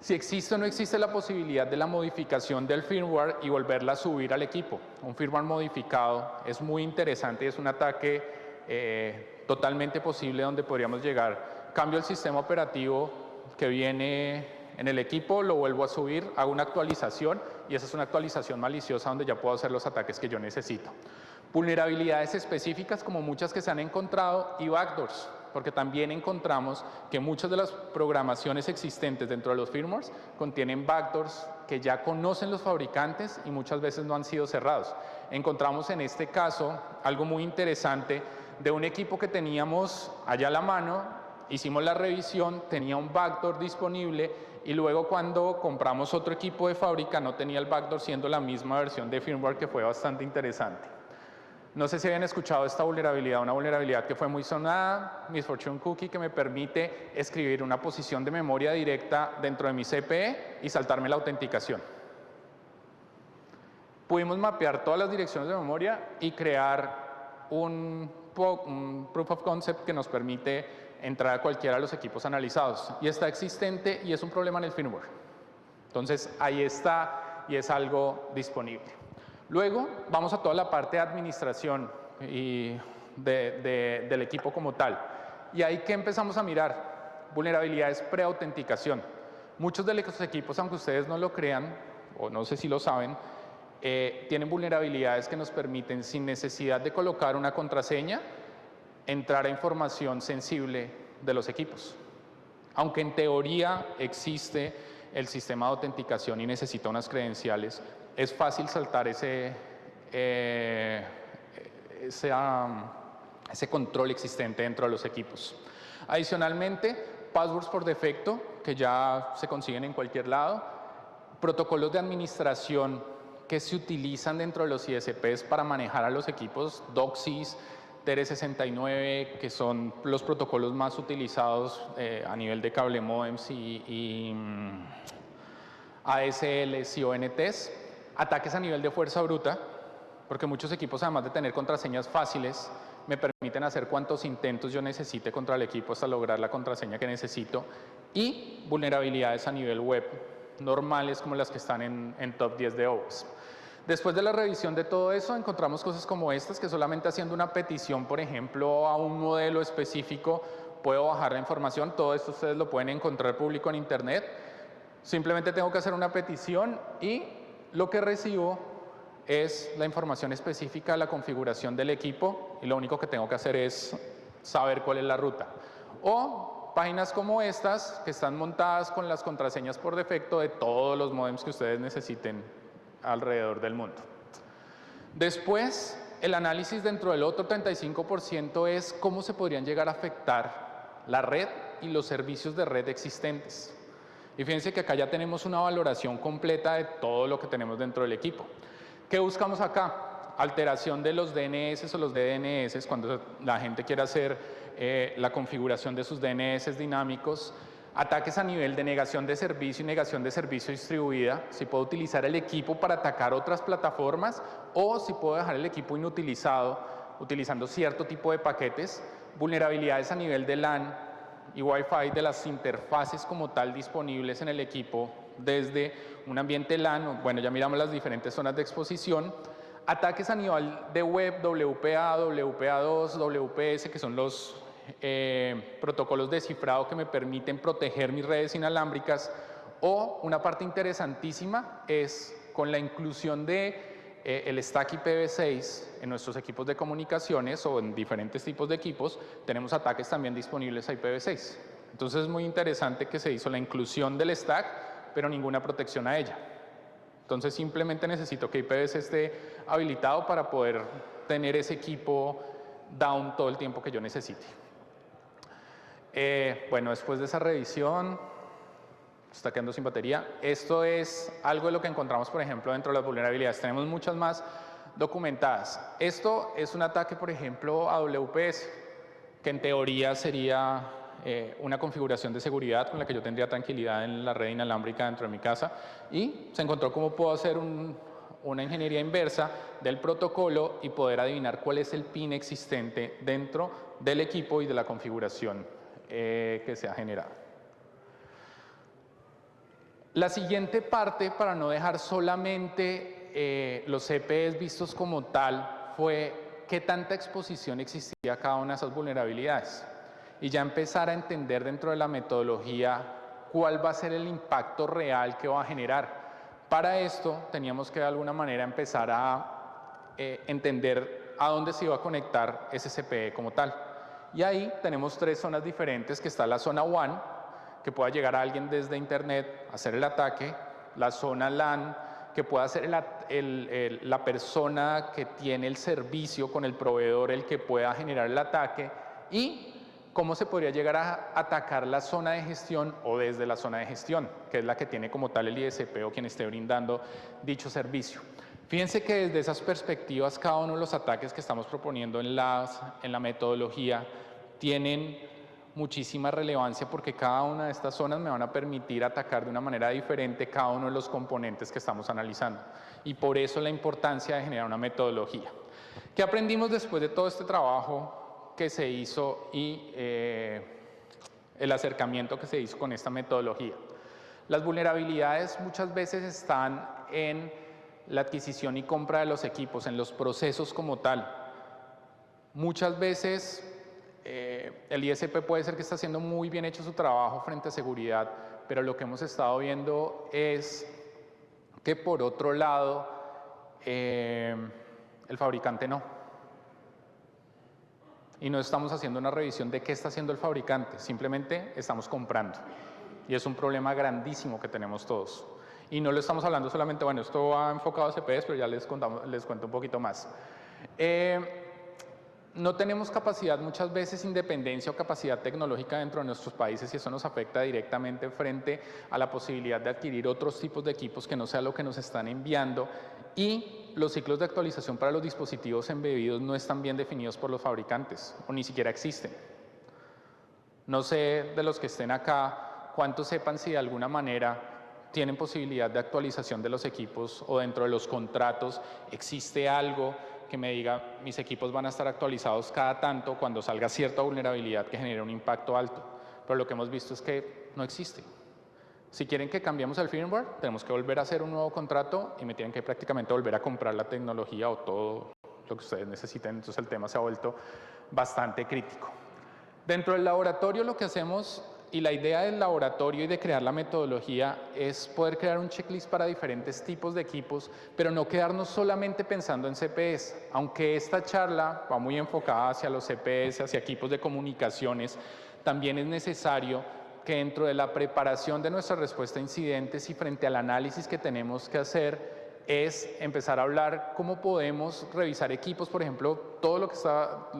Si existe o no existe la posibilidad de la modificación del firmware y volverla a subir al equipo. Un firmware modificado es muy interesante y es un ataque totalmente posible donde podríamos llegar. Cambio el sistema operativo que viene en el equipo, lo vuelvo a subir, hago una actualización y esa es una actualización maliciosa donde ya puedo hacer los ataques que yo necesito. Vulnerabilidades específicas como muchas que se han encontrado y backdoors, porque también encontramos que muchas de las programaciones existentes dentro de los firmwares contienen backdoors que ya conocen los fabricantes y muchas veces no han sido cerrados. Encontramos en este caso algo muy interesante de un equipo que teníamos allá a la mano. Hicimos la revisión, tenía un backdoor disponible y luego cuando compramos otro equipo de fábrica no tenía el backdoor siendo la misma versión de firmware, que fue bastante interesante. No sé si habían escuchado esta vulnerabilidad, una vulnerabilidad que fue muy sonada, Misfortune Cookie, que me permite escribir una posición de memoria directa dentro de mi CPE y saltarme la autenticación. Pudimos mapear todas las direcciones de memoria y crear un proof of concept que nos permite entrar a cualquiera de los equipos analizados. Y está existente y es un problema en el firmware. Entonces, ahí está y es algo disponible. Luego, vamos a toda la parte de administración y del equipo como tal. Y ahí que empezamos a mirar vulnerabilidades pre-autenticación. Muchos de los equipos, aunque ustedes no lo crean, o no sé si lo saben, tienen vulnerabilidades que nos permiten, sin necesidad de colocar una contraseña, entrar a información sensible de los equipos. Aunque en teoría existe el sistema de autenticación y necesita unas credenciales, es fácil saltar ese control existente dentro de los equipos. Adicionalmente, passwords por defecto, que ya se consiguen en cualquier lado, protocolos de administración que se utilizan dentro de los ISPs para manejar a los equipos, DOCSIS, TR69, que son los protocolos más utilizados a nivel de cable modems y ASLs y ONTs, ataques a nivel de fuerza bruta, porque muchos equipos, además de tener contraseñas fáciles, me permiten hacer cuantos intentos yo necesite contra el equipo hasta lograr la contraseña que necesito, y vulnerabilidades a nivel web normales como las que están en top 10 de OWASP. Después de la revisión de todo eso, encontramos cosas como estas, que solamente haciendo una petición, por ejemplo, a un modelo específico, puedo bajar la información. Todo esto ustedes lo pueden encontrar público en internet. Simplemente tengo que hacer una petición y lo que recibo es la información específica de la configuración del equipo, y lo único que tengo que hacer es saber cuál es la ruta. O páginas como estas, que están montadas con las contraseñas por defecto de todos los modems que ustedes necesiten alrededor del mundo. Después, el análisis dentro del otro 35% es cómo se podrían llegar a afectar la red y los servicios de red existentes. Y fíjense que acá ya tenemos una valoración completa de todo lo que tenemos dentro del equipo. ¿Qué buscamos acá? Alteración de los DNS o los DNS, cuando la gente quiere hacer la configuración de sus DNS dinámicos. Ataques a nivel de negación de servicio y negación de servicio distribuida, si puedo utilizar el equipo para atacar otras plataformas o si puedo dejar el equipo inutilizado utilizando cierto tipo de paquetes. Vulnerabilidades a nivel de LAN y Wi-Fi de las interfaces como tal disponibles en el equipo desde un ambiente LAN, bueno, ya miramos las diferentes zonas de exposición. Ataques a nivel de web, WPA, WPA2, WPS, que son los protocolos de cifrado que me permiten proteger mis redes inalámbricas. O una parte interesantísima es con la inclusión de el stack IPv6 en nuestros equipos de comunicaciones o en diferentes tipos de equipos, tenemos ataques también disponibles a IPv6. Entonces es muy interesante que se hizo la inclusión del stack, pero ninguna protección a ella. Entonces simplemente necesito que IPv6 esté habilitado para poder tener ese equipo down todo el tiempo que yo necesite. Bueno, después de esa revisión, está quedando sin batería. Esto es algo de lo que encontramos, por ejemplo, dentro de las vulnerabilidades. Tenemos muchas más documentadas. Esto es un ataque, por ejemplo, a WPS, que en teoría sería una configuración de seguridad con la que yo tendría tranquilidad en la red inalámbrica dentro de mi casa, y se encontró cómo puedo hacer una ingeniería inversa del protocolo y poder adivinar cuál es el PIN existente dentro del equipo y de la configuración que se ha generado. La siguiente parte, para no dejar solamente los CPEs vistos como tal, fue qué tanta exposición existía a cada una de esas vulnerabilidades y ya empezar a entender dentro de la metodología cuál va a ser el impacto real que va a generar. Para esto teníamos que de alguna manera empezar a entender a dónde se iba a conectar ese CPE como tal. Y ahí tenemos tres zonas diferentes, que está la zona WAN, que pueda llegar a alguien desde internet a hacer el ataque, la zona LAN, que pueda ser la persona que tiene el servicio con el proveedor el que pueda generar el ataque, y cómo se podría llegar a atacar la zona de gestión o desde la zona de gestión, que es la que tiene como tal el ISP o quien esté brindando dicho servicio. Fíjense que desde esas perspectivas cada uno de los ataques que estamos proponiendo en la metodología tienen muchísima relevancia, porque cada una de estas zonas me van a permitir atacar de una manera diferente cada uno de los componentes que estamos analizando, y por eso la importancia de generar una metodología. ¿Qué aprendimos después de todo este trabajo que se hizo y el acercamiento que se hizo con esta metodología? Las vulnerabilidades muchas veces están en la adquisición y compra de los equipos, en los procesos como tal. Muchas veces el ISP puede ser que está haciendo muy bien hecho su trabajo frente a seguridad, pero lo que hemos estado viendo es que por otro lado el fabricante no. Y no estamos haciendo una revisión de qué está haciendo el fabricante, simplemente estamos comprando. Y es un problema grandísimo que tenemos todos. Y no lo estamos hablando solamente, bueno, esto va enfocado a CPEs, pero ya les cuento un poquito más. no tenemos capacidad muchas veces, independencia o capacidad tecnológica dentro de nuestros países y eso nos afecta directamente frente a la posibilidad de adquirir otros tipos de equipos que no sea lo que nos están enviando y los ciclos de actualización para los dispositivos embebidos no están bien definidos por los fabricantes o ni siquiera existen. No sé de los que estén acá cuántos sepan si de alguna manera tienen posibilidad de actualización de los equipos o dentro de los contratos existe algo que me diga mis equipos van a estar actualizados cada tanto cuando salga cierta vulnerabilidad que genere un impacto alto. Pero lo que hemos visto es que no existe. Si quieren que cambiemos el firmware, tenemos que volver a hacer un nuevo contrato y me tienen que prácticamente volver a comprar la tecnología o todo lo que ustedes necesiten. Entonces el tema se ha vuelto bastante crítico. Dentro del laboratorio lo que hacemos y la idea del laboratorio y de crear la metodología es poder crear un checklist para diferentes tipos de equipos, pero no quedarnos solamente pensando en CPEs. Aunque esta charla va muy enfocada hacia los CPEs, hacia equipos de comunicaciones, también es necesario que dentro de la preparación de nuestra respuesta a incidentes y frente al análisis que tenemos que hacer es empezar a hablar cómo podemos revisar equipos, por ejemplo, todo lo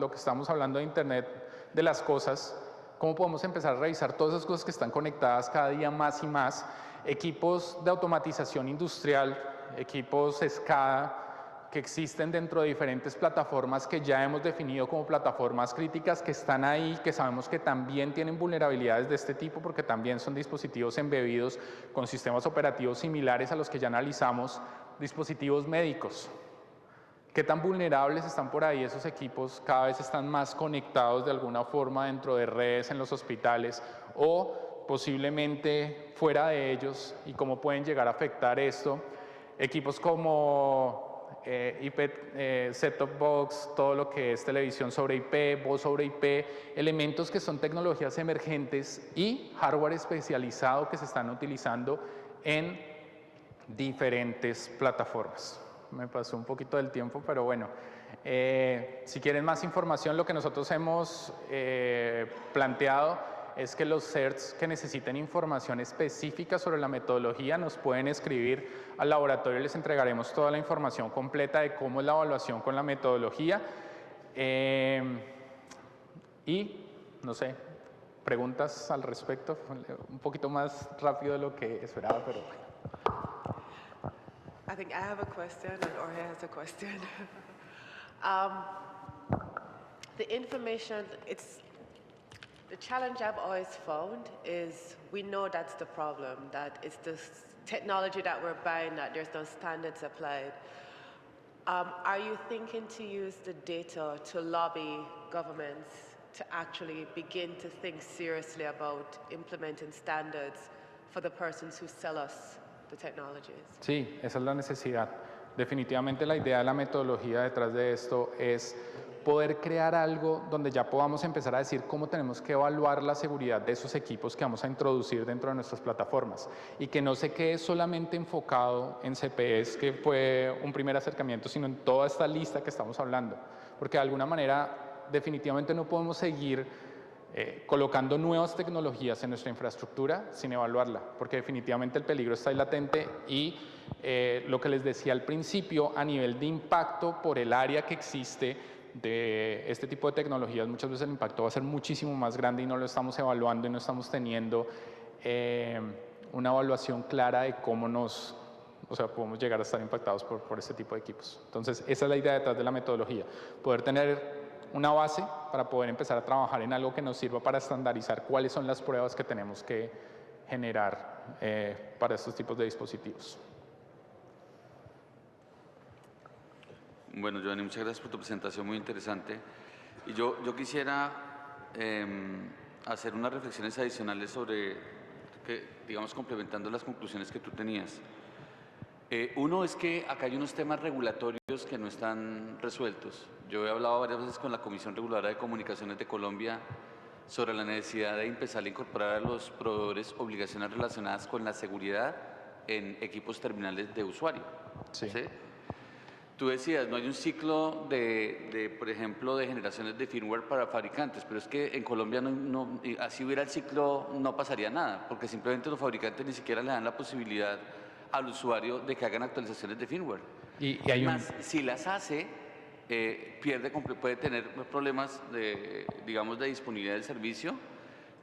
que estamos hablando de Internet de las cosas, cómo podemos empezar a revisar todas esas cosas que están conectadas cada día más y más, equipos de automatización industrial, equipos SCADA que existen dentro de diferentes plataformas que ya hemos definido como plataformas críticas que están ahí, que sabemos que también tienen vulnerabilidades de este tipo porque también son dispositivos embebidos con sistemas operativos similares a los que ya analizamos, dispositivos médicos. ¿Qué tan vulnerables están por ahí esos equipos? Cada vez están más conectados de alguna forma dentro de redes en los hospitales o posiblemente fuera de ellos y cómo pueden llegar a afectar esto. Equipos como IP, set-top box, todo lo que es televisión sobre IP, voz sobre IP, elementos que son tecnologías emergentes y hardware especializado que se están utilizando en diferentes plataformas. Me pasó un poquito del tiempo, pero bueno, si quieren más información, lo que nosotros hemos planteado es que los CERTs que necesiten información específica sobre la metodología nos pueden escribir al laboratorio y les entregaremos toda la información completa de cómo es la evaluación con la metodología. Y, no sé, preguntas al respecto, un poquito más rápido de lo que esperaba, pero bueno. I think I have a question and Jorge has a question. The information, the challenge I've always found is we know that's the problem, that it's the technology that we're buying, that there's no standards applied. Are you thinking to use the data to lobby governments to actually begin to think seriously about implementing standards for the persons who sell us the technologies? Sí, esa es la necesidad. Definitivamente la idea de la metodología detrás de esto es poder crear algo donde ya podamos empezar a decir cómo tenemos que evaluar la seguridad de esos equipos que vamos a introducir dentro de nuestras plataformas y que no se quede solamente enfocado en CPEs, que fue un primer acercamiento, sino en toda esta lista que estamos hablando. Porque de alguna manera definitivamente no podemos seguir colocando nuevas tecnologías en nuestra infraestructura sin evaluarla, porque definitivamente el peligro está ahí latente y lo que les decía al principio, a nivel de impacto por el área que existe de este tipo de tecnologías, muchas veces el impacto va a ser muchísimo más grande y no lo estamos evaluando y no estamos teniendo una evaluación clara de cómo podemos llegar a estar impactados por este tipo de equipos. Entonces, esa es la idea detrás de la metodología, poder tener una base para poder empezar a trabajar en algo que nos sirva para estandarizar cuáles son las pruebas que tenemos que generar para estos tipos de dispositivos. Bueno, Giovanni, muchas gracias por tu presentación, muy interesante. Y yo quisiera hacer unas reflexiones adicionales sobre, digamos, complementando las conclusiones que tú tenías. Uno es que acá hay unos temas regulatorios que no están resueltos. Yo he hablado varias veces con la Comisión Reguladora de Comunicaciones de Colombia sobre la necesidad de empezar a incorporar a los proveedores obligaciones relacionadas con la seguridad en equipos terminales de usuario. Sí. ¿Sí? Tú decías, no hay un ciclo por ejemplo, de generaciones de firmware para fabricantes, pero es que en Colombia así hubiera el ciclo, no pasaría nada, porque simplemente los fabricantes ni siquiera le dan la posibilidad al usuario de que hagan actualizaciones de firmware. Y hay Más, si las hace, puede tener problemas de, digamos, de disponibilidad del servicio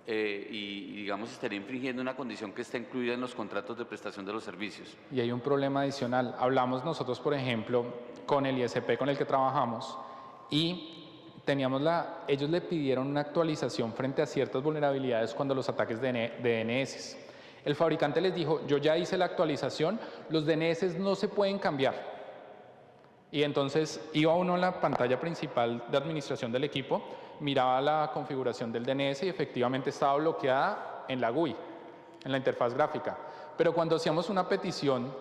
y, digamos, estaría infringiendo una condición que está incluida en los contratos de prestación de los servicios. Y hay un problema adicional. Hablamos nosotros, por ejemplo, con el ISP con el que trabajamos y ellos le pidieron una actualización frente a ciertas vulnerabilidades cuando los ataques de DNS. El fabricante les dijo, yo ya hice la actualización, los DNS no se pueden cambiar. Y entonces iba uno a la pantalla principal de administración del equipo, miraba la configuración del DNS y efectivamente estaba bloqueada en la GUI, en la interfaz gráfica. Pero cuando hacíamos una petición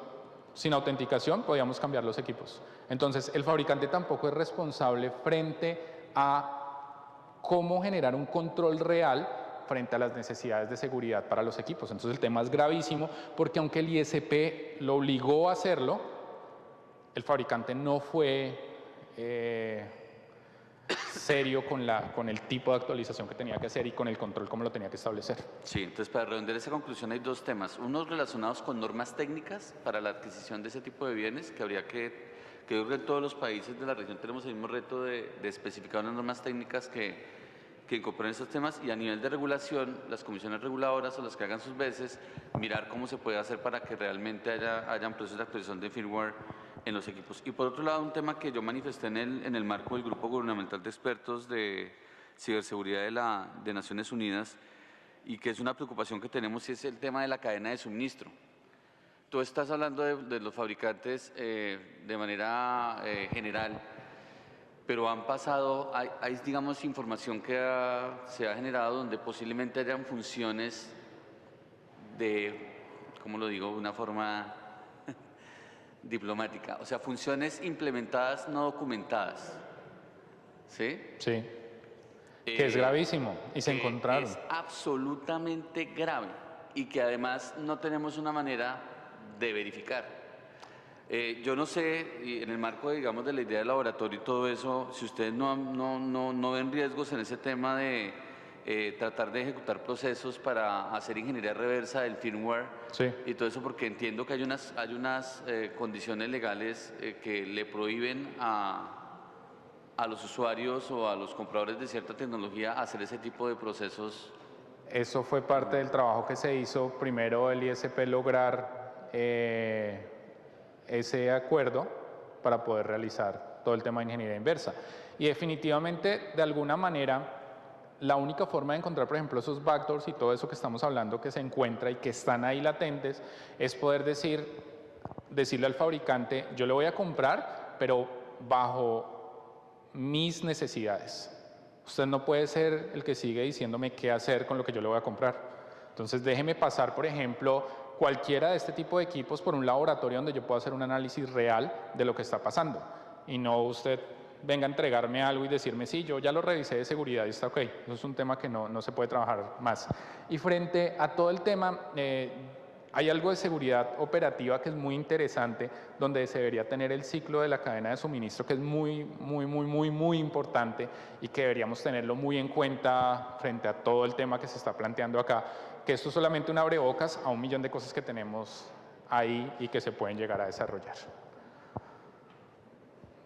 sin autenticación, podíamos cambiar los equipos. Entonces, el fabricante tampoco es responsable frente a cómo generar un control real frente a las necesidades de seguridad para los equipos. Entonces, el tema es gravísimo porque aunque el ISP lo obligó a hacerlo, el fabricante no fue serio con el tipo de actualización que tenía que hacer y con el control como lo tenía que establecer. Sí, entonces para redondear esa conclusión hay dos temas. Unos relacionados con normas técnicas para la adquisición de ese tipo de bienes, que habría que yo creo que en todos los países de la región tenemos el mismo reto de especificar unas normas técnicas que incorporen estos temas, y a nivel de regulación, las comisiones reguladoras o las que hagan sus veces, mirar cómo se puede hacer para que realmente hayan procesos de actualización de firmware en los equipos. Y por otro lado, un tema que yo manifesté en el marco del Grupo Gubernamental de Expertos de Ciberseguridad de Naciones Unidas, y que es una preocupación que tenemos, y es el tema de la cadena de suministro. Tú estás hablando de los fabricantes de manera general, pero han pasado, hay digamos, información que se ha generado donde posiblemente hayan funciones de, ¿cómo lo digo?, de una forma diplomática, o sea, funciones implementadas no documentadas, ¿sí? Sí, que es gravísimo y se encontraron. Es absolutamente grave y que además no tenemos una manera de verificar. Yo no sé, y en el marco, digamos, de la idea del laboratorio y todo eso, si ustedes no ven riesgos en ese tema de tratar de ejecutar procesos para hacer ingeniería reversa del firmware, Sí. y todo eso, porque entiendo que hay unas condiciones legales que le prohíben a los usuarios o a los compradores de cierta tecnología hacer ese tipo de procesos. Eso fue parte del trabajo que se hizo. Primero el ISP lograr ese acuerdo para poder realizar todo el tema de ingeniería inversa. Y definitivamente, de alguna manera, la única forma de encontrar, por ejemplo, esos backdoors y todo eso que estamos hablando que se encuentra y que están ahí latentes, es poder decirle al fabricante, yo le voy a comprar, pero bajo mis necesidades. Usted no puede ser el que sigue diciéndome qué hacer con lo que yo le voy a comprar. Entonces, déjeme pasar, por ejemplo, cualquiera de este tipo de equipos por un laboratorio donde yo pueda hacer un análisis real de lo que está pasando. Y no usted venga a entregarme algo y decirme, sí, yo ya lo revisé de seguridad y está ok. Eso es un tema que no se puede trabajar más. Y frente a todo el tema, hay algo de seguridad operativa que es muy interesante, donde se debería tener el ciclo de la cadena de suministro, que es muy importante y que deberíamos tenerlo muy en cuenta frente a todo el tema que se está planteando acá, que esto es solamente un abrebocas a 1.000.000 de cosas que tenemos ahí y que se pueden llegar a desarrollar.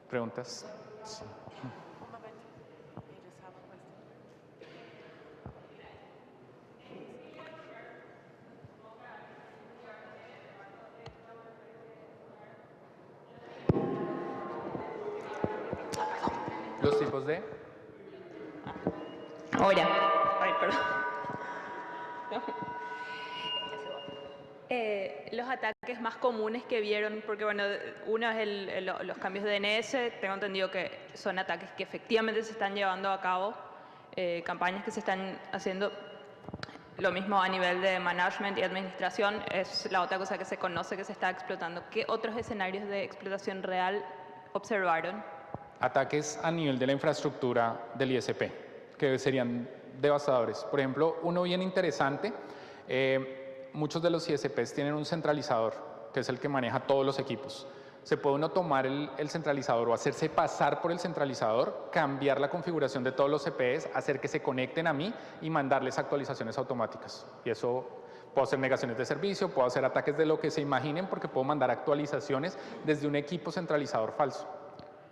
¿Preguntas? Sí. Los tipos de... Ahora. Ay, perdón. Los ataques más comunes que vieron, porque bueno, uno es los cambios de DNS, tengo entendido que son ataques que efectivamente se están llevando a cabo, campañas que se están haciendo, lo mismo a nivel de management y administración, es la otra cosa que se conoce que se está explotando. ¿Qué otros escenarios de explotación real observaron? Ataques a nivel de la infraestructura del ISP, que serían devastadores. Por ejemplo, uno bien interesante, muchos de los ISPs tienen un centralizador, que es el que maneja todos los equipos. Se puede uno tomar el centralizador o hacerse pasar por el centralizador, cambiar la configuración de todos los CPEs, hacer que se conecten a mí y mandarles actualizaciones automáticas. Y eso, puedo hacer negaciones de servicio, puedo hacer ataques de lo que se imaginen, porque puedo mandar actualizaciones desde un equipo centralizador falso.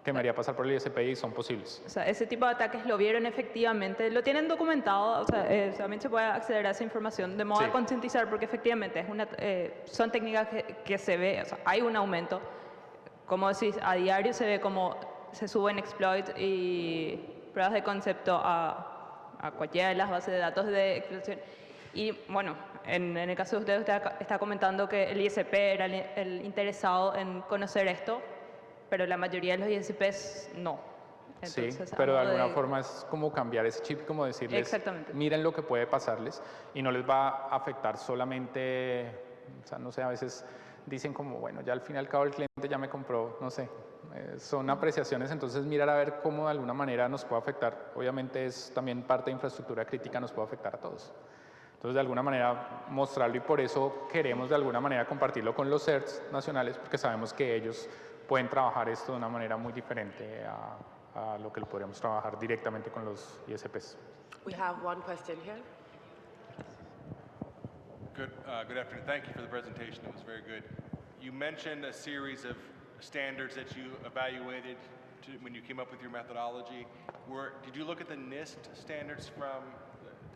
que me haría pasar por el ISP y son posibles. O sea, ese tipo de ataques lo vieron efectivamente, lo tienen documentado, o sea, también se puede acceder a esa información de modo Sí. a concientizar, porque efectivamente son técnicas que se ve, o sea, hay un aumento. Como decís, a diario se ve como se suben exploits y pruebas de concepto a cualquiera de las bases de datos de explotación. Y bueno, en el caso de usted está comentando que el ISP era el interesado en conocer esto, pero la mayoría de los ISPs no. Sí, Entonces, pero de a modo alguna forma es como cambiar ese chip, como decirles, Exactamente. miren lo que puede pasarles y no les va a afectar solamente, o sea, no sé, a veces dicen como, bueno, ya al fin y al cabo el cliente ya me compró, no sé, son apreciaciones, entonces mirar a ver cómo de alguna manera nos puede afectar, obviamente es también parte de infraestructura crítica, nos puede afectar a todos. Entonces, de alguna manera mostrarlo y por eso queremos de alguna manera compartirlo con los CERTs nacionales, porque sabemos que ellos pueden trabajar esto de una manera muy diferente a lo que lo podríamos trabajar directamente con los ISPs. We have one question here. Good afternoon. Thank you for the presentation. It was very good. You mentioned a series of standards that you evaluated when you came up with your methodology. Did you look at the NIST standards from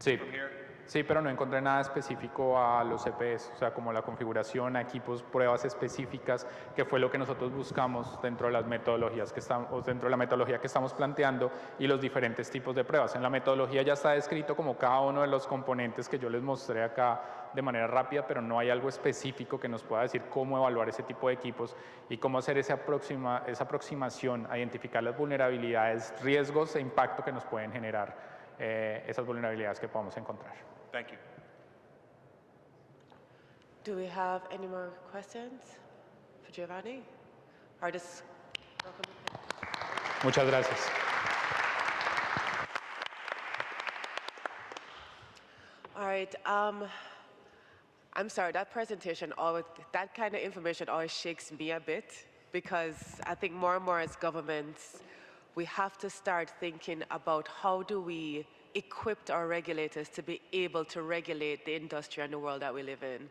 here? Sí, pero no encontré nada específico a los CPS, o sea, como la configuración, a equipos, pruebas específicas, que fue lo que nosotros buscamos dentro de las metodologías que estamos, dentro de la metodología que estamos planteando y los diferentes tipos de pruebas. En la metodología ya está descrito como cada uno de los componentes que yo les mostré acá de manera rápida, pero no hay algo específico que nos pueda decir cómo evaluar ese tipo de equipos y cómo hacer esa aproximación a identificar las vulnerabilidades, riesgos e impacto que nos pueden generar esas vulnerabilidades que podamos encontrar. Thank you. Do we have any more questions for Giovanni? Or just Muchas gracias. All right. I'm sorry, that presentation, that kind of information always shakes me a bit because I think more and more as governments, we have to start thinking about how do we equip our regulators to be able to regulate the industry and the world that we live in.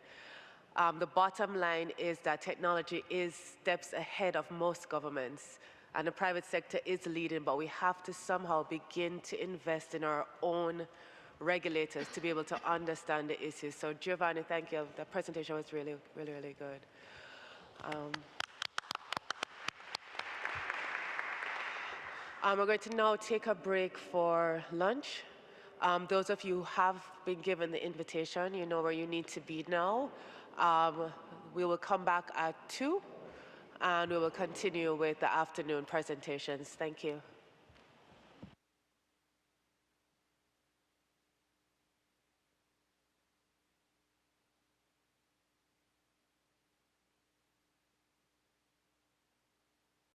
The bottom line is that technology is steps ahead of most governments, and the private sector is leading, but we have to somehow begin to invest in our own regulators to be able to understand the issues. So Giovanni, thank you. The presentation was really, really, really good. We're going to now take a break for lunch. Those of you who have been given the invitation, you know where you need to be now. We will come back at 2, and we will continue with the afternoon presentations. Thank you.